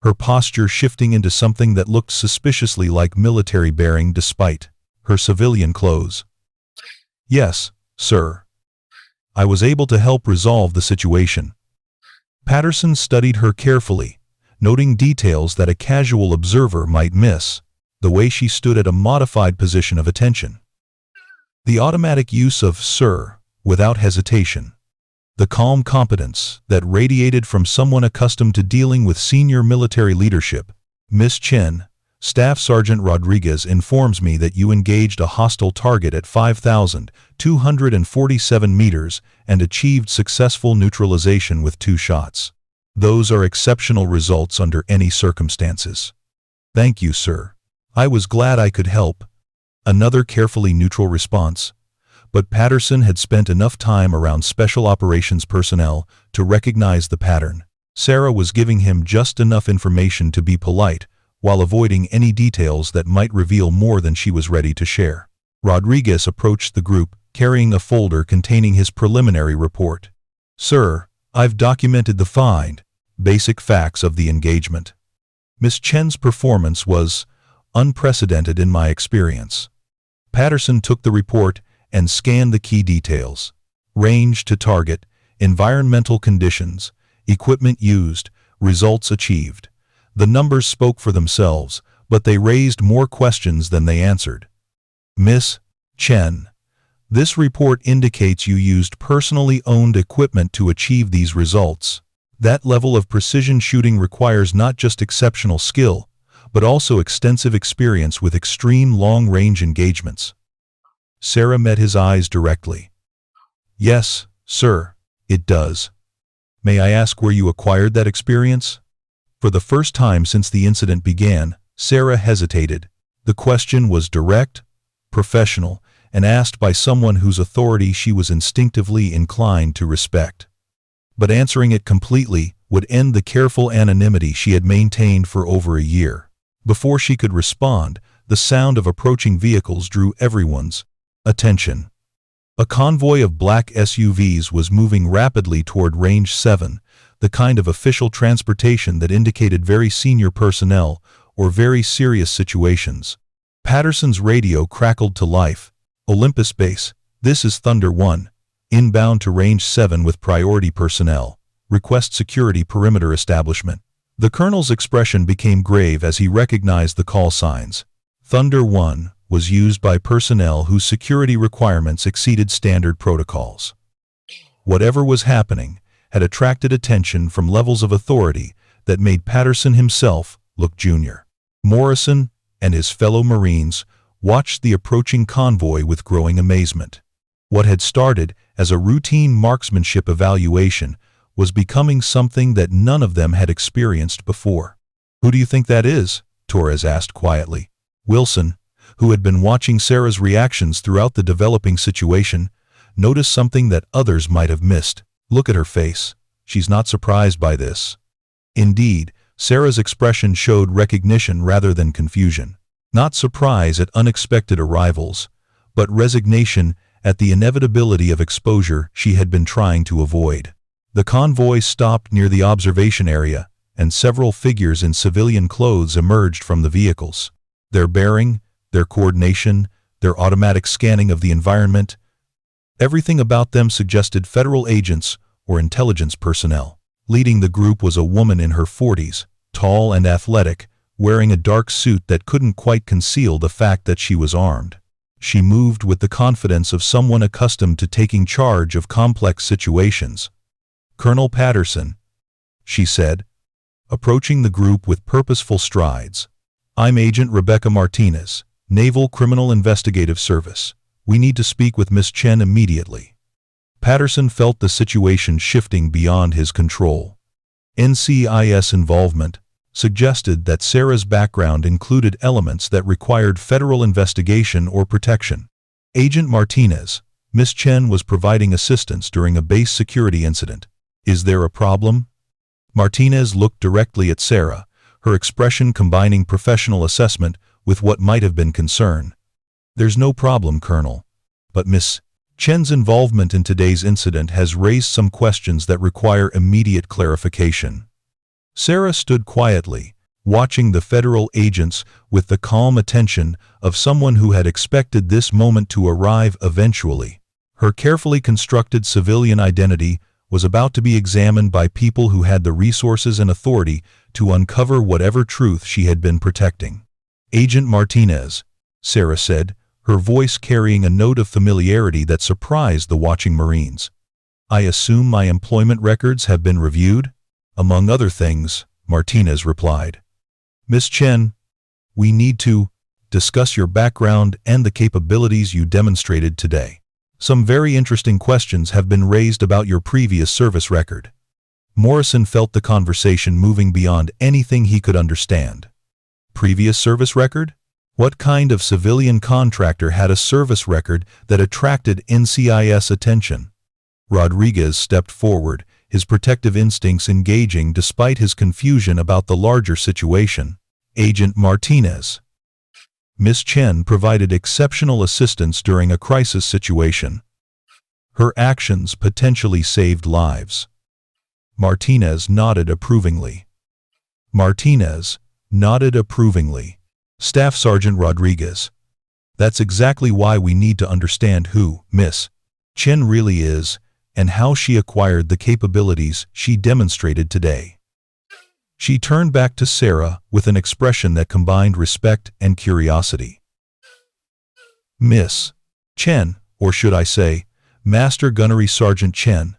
her posture shifting into something that looked suspiciously like military bearing despite her civilian clothes. "Yes, sir. I was able to help resolve the situation." Patterson studied her carefully, noting details that a casual observer might miss, the way she stood at a modified position of attention, the automatic use of "sir" without hesitation, the calm competence that radiated from someone accustomed to dealing with senior military leadership. "Miss Chen, Staff Sergeant Rodriguez informs me that you engaged a hostile target at 5,247 meters and achieved successful neutralization with 2 shots. Those are exceptional results under any circumstances." "Thank you, sir. I was glad I could help." Another carefully neutral response. But Patterson had spent enough time around special operations personnel to recognize the pattern. Sarah was giving him just enough information to be polite, while avoiding any details that might reveal more than she was ready to share. Rodriguez approached the group, carrying a folder containing his preliminary report. "Sir, I've documented the basic facts of the engagement. Miss Chen's performance was unprecedented in my experience." Patterson took the report and scanned the key details. Range to target, environmental conditions, equipment used, results achieved. The numbers spoke for themselves, but they raised more questions than they answered. "Miss Chen, this report indicates you used personally owned equipment to achieve these results. That level of precision shooting requires not just exceptional skill, but also extensive experience with extreme long-range engagements." Sarah met his eyes directly. "Yes, sir, it does. May I ask where you acquired that experience?" For the first time since the incident began, Sarah hesitated. The question was direct, professional, and asked by someone whose authority she was instinctively inclined to respect. But answering it completely would end the careful anonymity she had maintained for over a year. Before she could respond, the sound of approaching vehicles drew everyone's attention. A convoy of black SUVs was moving rapidly toward Range 7, the kind of official transportation that indicated very senior personnel or very serious situations. Patterson's radio crackled to life. "Olympus Base, this is Thunder 1, inbound to Range 7 with priority personnel. Request security perimeter establishment." The colonel's expression became grave as he recognized the call signs. Thunder 1 was used by personnel whose security requirements exceeded standard protocols. Whatever was happening had attracted attention from levels of authority that made Patterson himself look junior. Morrison and his fellow Marines watched the approaching convoy with growing amazement. What had started as a routine marksmanship evaluation was becoming something that none of them had experienced before. "Who do you think that is?" Torres asked quietly. Wilson, who had been watching Sarah's reactions throughout the developing situation, noticed something that others might have missed. "Look at her face. She's not surprised by this." Indeed, Sarah's expression showed recognition rather than confusion. Not surprise at unexpected arrivals, but resignation at the inevitability of exposure she had been trying to avoid. The convoy stopped near the observation area, and several figures in civilian clothes emerged from the vehicles. Their bearing, their coordination, their automatic scanning of the environment, everything about them suggested federal agents or intelligence personnel. Leading the group was a woman in her 40s, tall and athletic, wearing a dark suit that couldn't quite conceal the fact that she was armed. She moved with the confidence of someone accustomed to taking charge of complex situations. "Colonel Patterson," she said, approaching the group with purposeful strides. "I'm Agent Rebecca Martinez, Naval Criminal Investigative Service. We need to speak with Miss Chen immediately." Patterson felt the situation shifting beyond his control. NCIS involvement suggested that Sarah's background included elements that required federal investigation or protection. "Agent Martinez, Miss Chen was providing assistance during a base security incident. Is there a problem?" Martinez looked directly at Sarah, her expression combining professional assessment with what might have been concern. "There's no problem, Colonel. But Miss Chen's involvement in today's incident has raised some questions that require immediate clarification." Sarah stood quietly, watching the federal agents with the calm attention of someone who had expected this moment to arrive eventually. Her carefully constructed civilian identity was about to be examined by people who had the resources and authority to uncover whatever truth she had been protecting. "Agent Martinez," Sarah said, her voice carrying a note of familiarity that surprised the watching Marines. "I assume my employment records have been reviewed?" "Among other things," Martinez replied. "Miss Chen, we need to discuss your background and the capabilities you demonstrated today. Some very interesting questions have been raised about your previous service record." Morrison felt the conversation moving beyond anything he could understand. Previous service record? What kind of civilian contractor had a service record that attracted NCIS attention? Rodriguez stepped forward, his protective instincts engaging despite his confusion about the larger situation. "Agent Martinez, Miss Chen provided exceptional assistance during a crisis situation. Her actions potentially saved lives." Martinez nodded approvingly. Staff Sergeant Rodriguez, "That's exactly why we need to understand who Miss Chen really is and how she acquired the capabilities she demonstrated today." She turned back to Sarah with an expression that combined respect and curiosity. "Miss Chen, or should I say, Master Gunnery Sergeant Chen,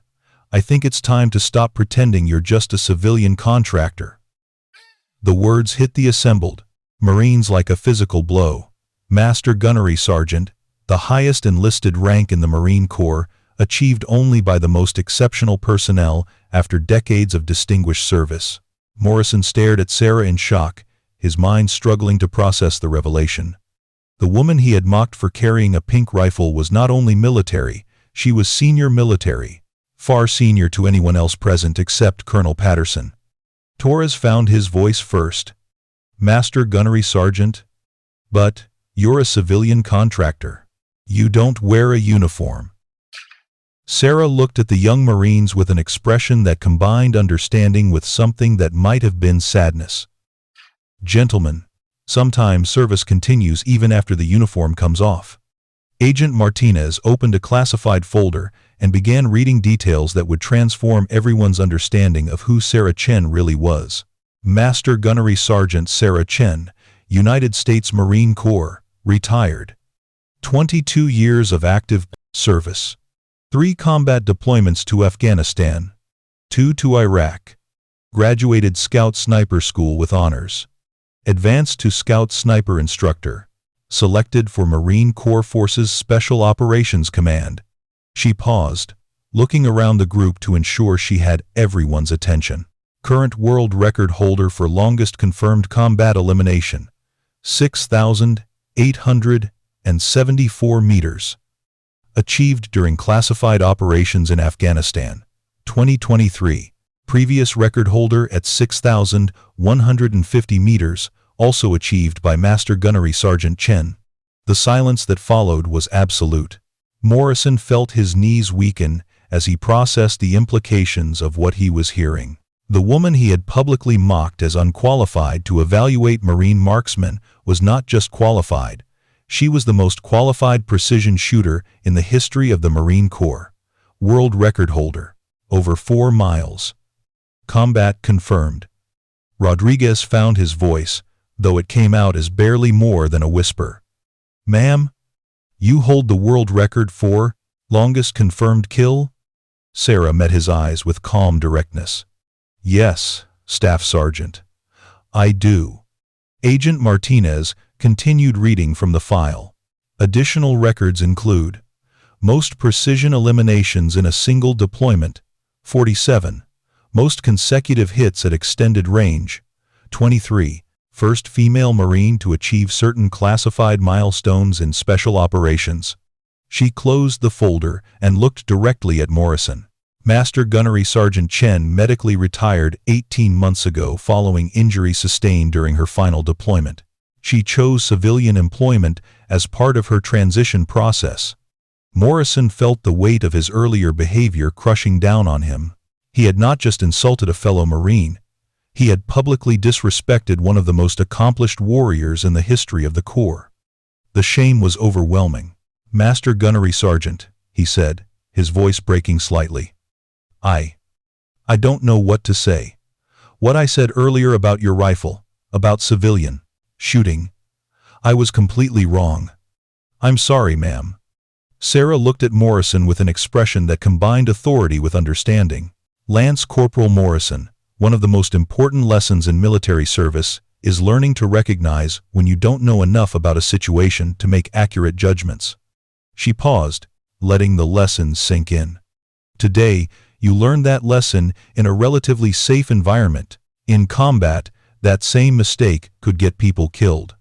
I think it's time to stop pretending you're just a civilian contractor." The words hit the assembled Marines like a physical blow. Master Gunnery Sergeant, the highest enlisted rank in the Marine Corps, achieved only by the most exceptional personnel after decades of distinguished service. Morrison stared at Sarah in shock, his mind struggling to process the revelation. The woman he had mocked for carrying a pink rifle was not only military, she was senior military, far senior to anyone else present except Colonel Patterson. Torres found his voice first. "Master Gunnery Sergeant? But you're a civilian contractor. You don't wear a uniform." Sarah looked at the young Marines with an expression that combined understanding with something that might have been sadness. "Gentlemen, sometimes service continues even after the uniform comes off." Agent Martinez opened a classified folder and began reading details that would transform everyone's understanding of who Sarah Chen really was. Master Gunnery Sergeant Sarah Chen, United States Marine Corps, retired. 22 years of active service. 3 combat deployments to Afghanistan. 2 to Iraq. Graduated Scout Sniper School with honors. Advanced to Scout Sniper Instructor. Selected for Marine Corps Forces Special Operations Command. She paused, looking around the group to ensure she had everyone's attention. Current world record holder for longest confirmed combat elimination, 6,874 meters. Achieved during classified operations in Afghanistan, 2023. Previous record holder at 6,150 meters, also achieved by Master Gunnery Sergeant Chen. The silence that followed was absolute. Morrison felt his knees weaken as he processed the implications of what he was hearing. The woman he had publicly mocked as unqualified to evaluate Marine marksmen was not just qualified, she was the most qualified precision shooter in the history of the Marine Corps. World record holder. Over 4 miles. Combat confirmed. Rodriguez found his voice, though it came out as barely more than a whisper. "Ma'am, you hold the world record for longest confirmed kill?" Sarah met his eyes with calm directness. "Yes, Staff Sergeant. I do." Agent Martinez continued reading from the file. Additional records include most precision eliminations in a single deployment, 47. Most consecutive hits at extended range, 23. First female Marine to achieve certain classified milestones in special operations. She closed the folder and looked directly at Morrison. Master Gunnery Sergeant Chen medically retired 18 months ago following injury sustained during her final deployment. She chose civilian employment as part of her transition process. Morrison felt the weight of his earlier behavior crushing down on him. He had not just insulted a fellow Marine, he had publicly disrespected one of the most accomplished warriors in the history of the Corps. The shame was overwhelming. "Master Gunnery Sergeant," he said, his voice breaking slightly. I don't know what to say. What I said earlier about your rifle, about civilian shooting, I was completely wrong. I'm sorry, ma'am." Sarah looked at Morrison with an expression that combined authority with understanding. Lance Corporal Morrison, one of the most important lessons in military service is learning to recognize when you don't know enough about a situation to make accurate judgments. She paused, letting the lesson sink in. Today, you learned that lesson in a relatively safe environment. In combat, that same mistake could get people killed.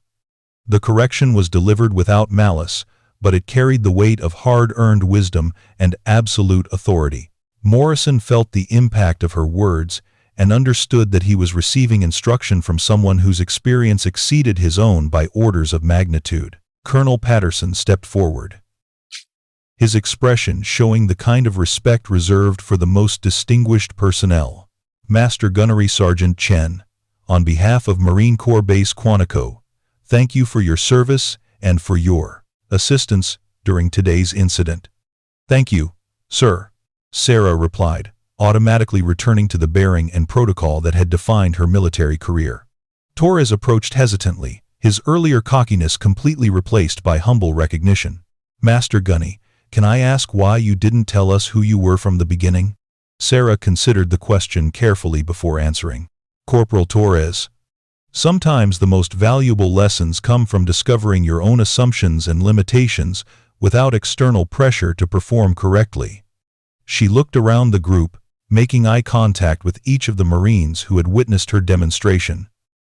The correction was delivered without malice, but it carried the weight of hard-earned wisdom and absolute authority. Morrison felt the impact of her words and understood that he was receiving instruction from someone whose experience exceeded his own by orders of magnitude. Colonel Patterson stepped forward, his expression showing the kind of respect reserved for the most distinguished personnel. "Master Gunnery Sergeant Chen, on behalf of Marine Corps Base Quantico, thank you for your service and for your assistance during today's incident." "Thank you, sir," Sarah replied, automatically returning to the bearing and protocol that had defined her military career. Torres approached hesitantly, his earlier cockiness completely replaced by humble recognition. "Master Gunny, can I ask why you didn't tell us who you were from the beginning?" Sarah considered the question carefully before answering. "Corporal Torres, sometimes the most valuable lessons come from discovering your own assumptions and limitations without external pressure to perform correctly." She looked around the group, making eye contact with each of the Marines who had witnessed her demonstration.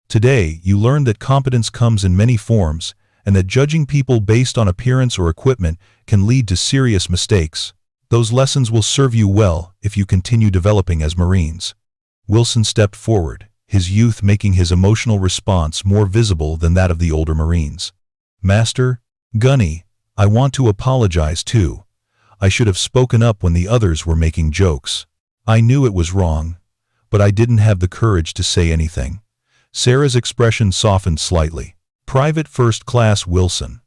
"Today, you learned that competence comes in many forms, and that judging people based on appearance or equipment can lead to serious mistakes. Those lessons will serve you well if you continue developing as Marines." Wilson stepped forward, his youth making his emotional response more visible than that of the older Marines. "Master Gunny, I want to apologize too. I should have spoken up when the others were making jokes. I knew it was wrong, but I didn't have the courage to say anything." Sarah's expression softened slightly. Private First Class Wilson,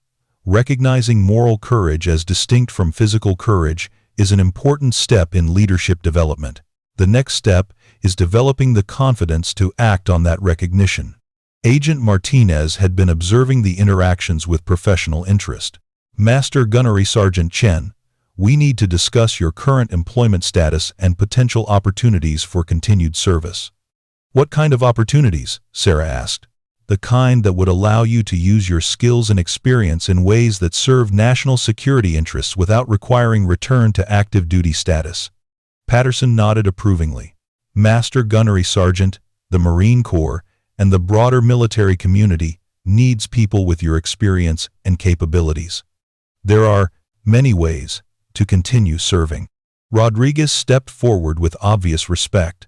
recognizing moral courage as distinct from physical courage is an important step in leadership development. The next step is developing the confidence to act on that recognition. Agent Martinez had been observing the interactions with professional interest. "Master Gunnery Sergeant Chen, we need to discuss your current employment status and potential opportunities for continued service." "What kind of opportunities?" Sarah asked. "The kind that would allow you to use your skills and experience in ways that serve national security interests without requiring return to active duty status." Patterson nodded approvingly. Master Gunnery Sergeant, the Marine Corps, and the broader military community needs people with your experience and capabilities. There are many ways to continue serving. Rodriguez stepped forward with obvious respect.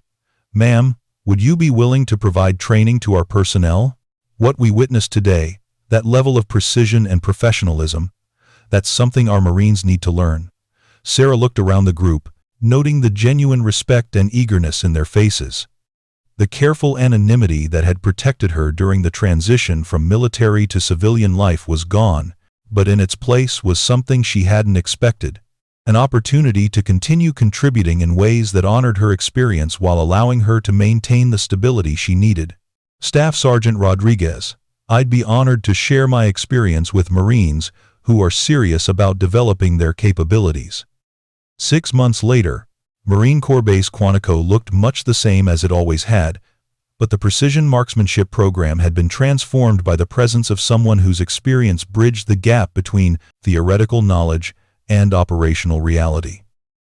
Ma'am, would you be willing to provide training to our personnel? What we witnessed today, that level of precision and professionalism, that's something our Marines need to learn. Sarah looked around the group, noting the genuine respect and eagerness in their faces. The careful anonymity that had protected her during the transition from military to civilian life was gone, but in its place was something she hadn't expected, an opportunity to continue contributing in ways that honored her experience while allowing her to maintain the stability she needed. Staff Sergeant Rodriguez, I'd be honored to share my experience with Marines who are serious about developing their capabilities. 6 months later, Marine Corps Base Quantico looked much the same as it always had, but the precision marksmanship program had been transformed by the presence of someone whose experience bridged the gap between theoretical knowledge and operational reality.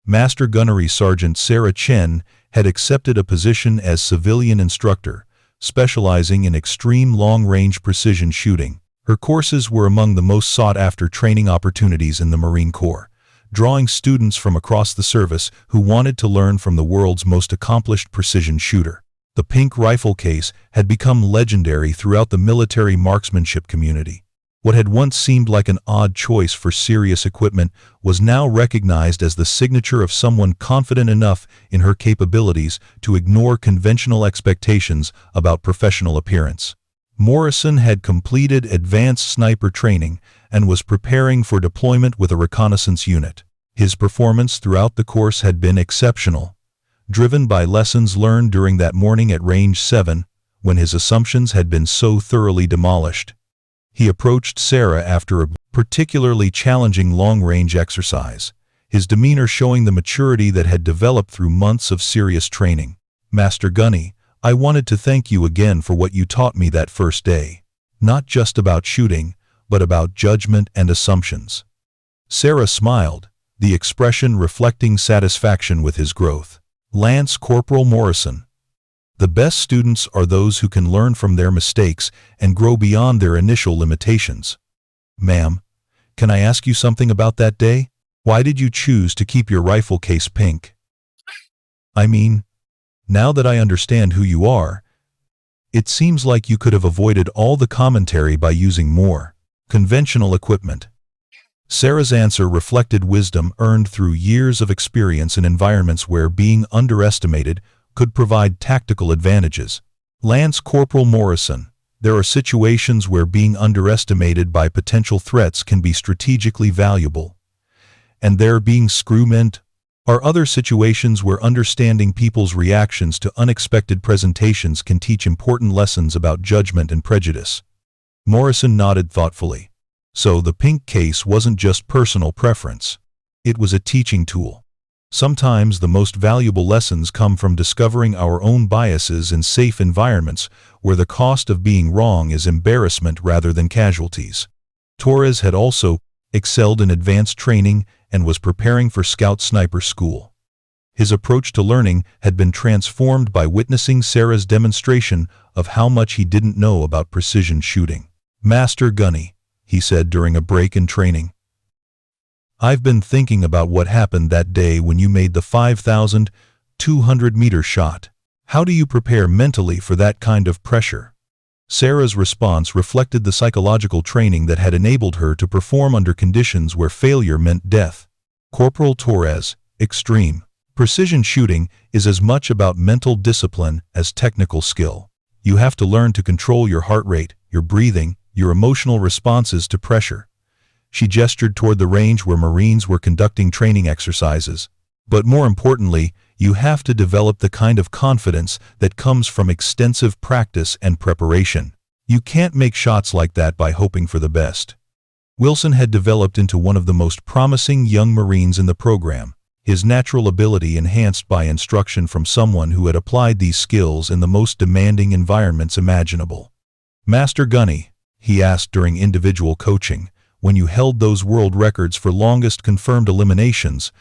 Master Gunnery Sergeant Sarah Chen had accepted a position as civilian instructor, specializing in extreme long-range precision shooting. Her courses were among the most sought-after training opportunities in the Marine Corps, drawing students from across the service who wanted to learn from the world's most accomplished precision shooter. The pink rifle case had become legendary throughout the military marksmanship community. What had once seemed like an odd choice for serious equipment was now recognized as the signature of someone confident enough in her capabilities to ignore conventional expectations about professional appearance. Morrison had completed advanced sniper training and was preparing for deployment with a reconnaissance unit. His performance throughout the course had been exceptional, driven by lessons learned during that morning at Range 7, when his assumptions had been so thoroughly demolished. He approached Sarah after a particularly challenging long-range exercise, his demeanor showing the maturity that had developed through months of serious training. Master Gunny, I wanted to thank you again for what you taught me that first day. Not just about shooting, but about judgment and assumptions. Sarah smiled, the expression reflecting satisfaction with his growth. Lance Corporal Morrison. The best students are those who can learn from their mistakes and grow beyond their initial limitations. Ma'am, can I ask you something about that day? Why did you choose to keep your rifle case pink? I mean, now that I understand who you are, it seems like you could have avoided all the commentary by using more conventional equipment. Sarah's answer reflected wisdom earned through years of experience in environments where being underestimated could provide tactical advantages. Lance Corporal Morrison, there are situations where being underestimated by potential threats can be strategically valuable. And there being screwment are other situations where understanding people's reactions to unexpected presentations can teach important lessons about judgment and prejudice. Morrison nodded thoughtfully. So the pink case wasn't just personal preference. It was a teaching tool. Sometimes the most valuable lessons come from discovering our own biases in safe environments where the cost of being wrong is embarrassment rather than casualties. Torres had also excelled in advanced training and was preparing for Scout Sniper School. His approach to learning had been transformed by witnessing Sarah's demonstration of how much he didn't know about precision shooting. Master Gunny, he said during a break in training, I've been thinking about what happened that day when you made the 5,200-meter shot. How do you prepare mentally for that kind of pressure? Sarah's response reflected the psychological training that had enabled her to perform under conditions where failure meant death. Corporal Torres, extreme. Precision shooting is as much about mental discipline as technical skill. You have to learn to control your heart rate, your breathing, your emotional responses to pressure. She gestured toward the range where Marines were conducting training exercises. But more importantly, you have to develop the kind of confidence that comes from extensive practice and preparation. You can't make shots like that by hoping for the best. Wilson had developed into one of the most promising young Marines in the program, his natural ability enhanced by instruction from someone who had applied these skills in the most demanding environments imaginable. Master Gunny, he asked during individual coaching, when you held those world records for longest confirmed eliminations,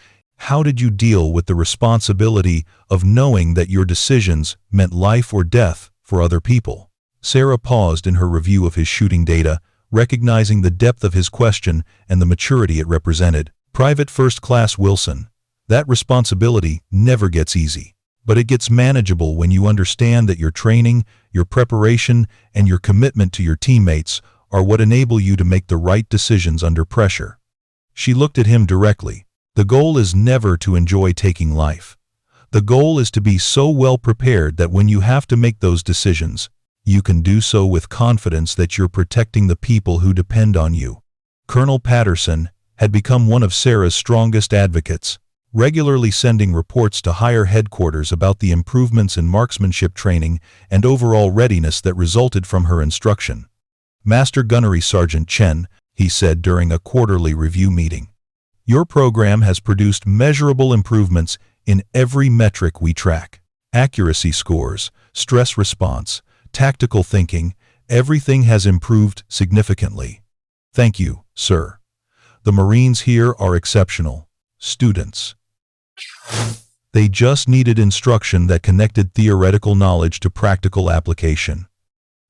How did you deal with the responsibility of knowing that your decisions meant life or death for other people? Sarah paused in her review of his shooting data, recognizing the depth of his question and the maturity it represented. Private First Class Wilson, that responsibility never gets easy, but it gets manageable when you understand that your training, your preparation, and your commitment to your teammates are what enable you to make the right decisions under pressure. She looked at him directly. The goal is never to enjoy taking life. The goal is to be so well prepared that when you have to make those decisions, you can do so with confidence that you're protecting the people who depend on you. Colonel Patterson had become one of Sarah's strongest advocates, regularly sending reports to higher headquarters about the improvements in marksmanship training and overall readiness that resulted from her instruction. Master Gunnery Sergeant Chen, he said during a quarterly review meeting, your program has produced measurable improvements in every metric we track. Accuracy scores, stress response, tactical thinking, everything has improved significantly. Thank you, sir. The Marines here are exceptional. Students. They just needed instruction that connected theoretical knowledge to practical application.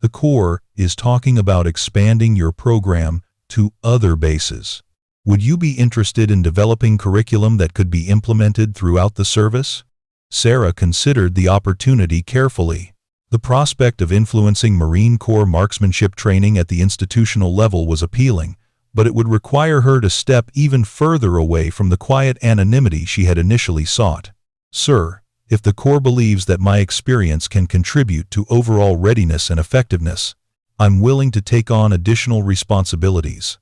The Corps is talking about expanding your program to other bases. Would you be interested in developing curriculum that could be implemented throughout the service? Sarah considered the opportunity carefully. The prospect of influencing Marine Corps marksmanship training at the institutional level was appealing, but it would require her to step even further away from the quiet anonymity she had initially sought. Sir, if the Corps believes that my experience can contribute to overall readiness and effectiveness, I'm willing to take on additional responsibilities.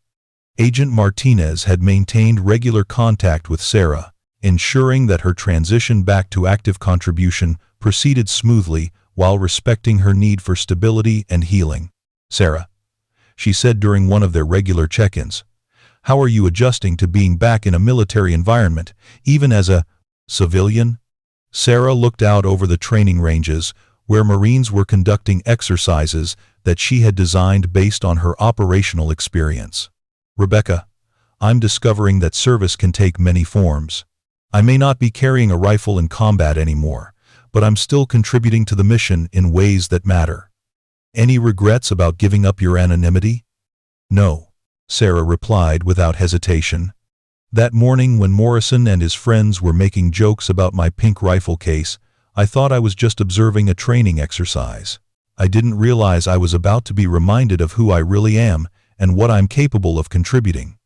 Agent Martinez had maintained regular contact with Sarah, ensuring that her transition back to active contribution proceeded smoothly while respecting her need for stability and healing. Sarah, she said during one of their regular check-ins, how are you adjusting to being back in a military environment, even as a civilian? Sarah looked out over the training ranges where Marines were conducting exercises that she had designed based on her operational experience. Rebecca, I'm discovering that service can take many forms. I may not be carrying a rifle in combat anymore, but I'm still contributing to the mission in ways that matter. Any regrets about giving up your anonymity? No, Sarah replied without hesitation. That morning when Morrison and his friends were making jokes about my pink rifle case, I thought I was just observing a training exercise. I didn't realize I was about to be reminded of who I really am and what I'm capable of contributing.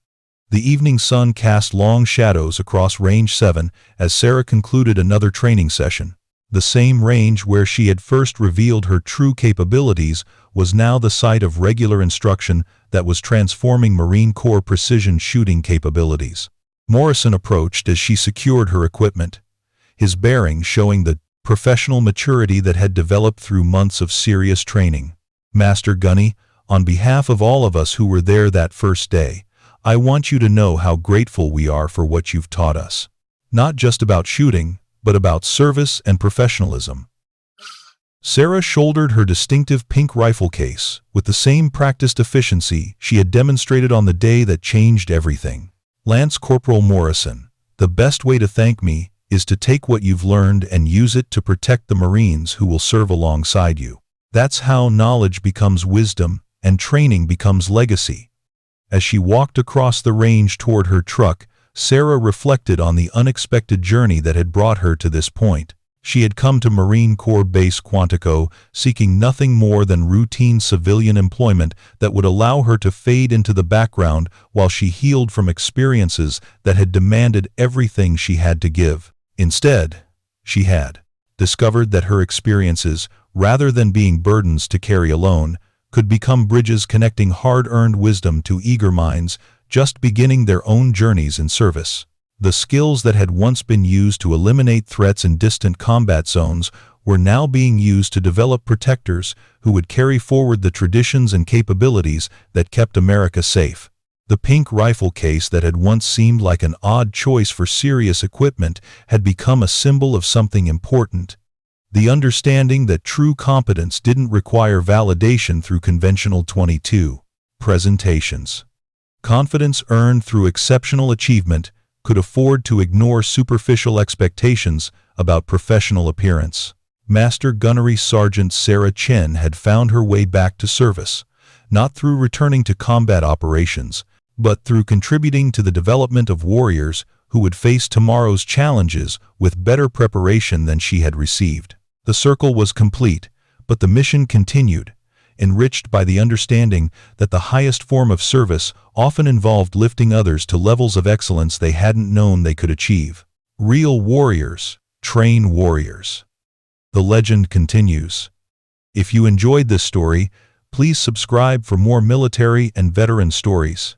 The evening sun cast long shadows across Range 7 as Sarah concluded another training session. The same range where she had first revealed her true capabilities was now the site of regular instruction that was transforming Marine Corps precision shooting capabilities. Morrison approached as she secured her equipment, his bearing showing the professional maturity that had developed through months of serious training. Master Gunny, on behalf of all of us who were there that first day, I want you to know how grateful we are for what you've taught us. Not just about shooting, but about service and professionalism. Sarah shouldered her distinctive pink rifle case with the same practiced efficiency she had demonstrated on the day that changed everything. Lance Corporal Morrison, the best way to thank me is to take what you've learned and use it to protect the Marines who will serve alongside you. That's how knowledge becomes wisdom and training becomes legacy. As she walked across the range toward her truck, Sarah reflected on the unexpected journey that had brought her to this point. She had come to Marine Corps Base Quantico seeking nothing more than routine civilian employment that would allow her to fade into the background while she healed from experiences that had demanded everything she had to give. Instead, she had discovered that her experiences, rather than being burdens to carry alone, could become bridges connecting hard-earned wisdom to eager minds just beginning their own journeys in service. The skills that had once been used to eliminate threats in distant combat zones were now being used to develop protectors who would carry forward the traditions and capabilities that kept America safe. The pink rifle case that had once seemed like an odd choice for serious equipment had become a symbol of something important. The understanding that true competence didn't require validation through conventional .22 presentations. Confidence earned through exceptional achievement could afford to ignore superficial expectations about professional appearance. Master Gunnery Sergeant Sarah Chen had found her way back to service, not through returning to combat operations, but through contributing to the development of warriors who would face tomorrow's challenges with better preparation than she had received. The circle was complete, but the mission continued, enriched by the understanding that the highest form of service often involved lifting others to levels of excellence they hadn't known they could achieve. Real warriors train warriors. The legend continues. If you enjoyed this story, please subscribe for more military and veteran stories.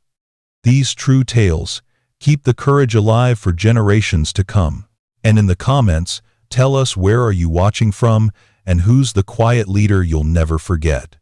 These true tales keep the courage alive for generations to come. And in the comments, tell us, where are you watching from and who's the quiet leader you'll never forget.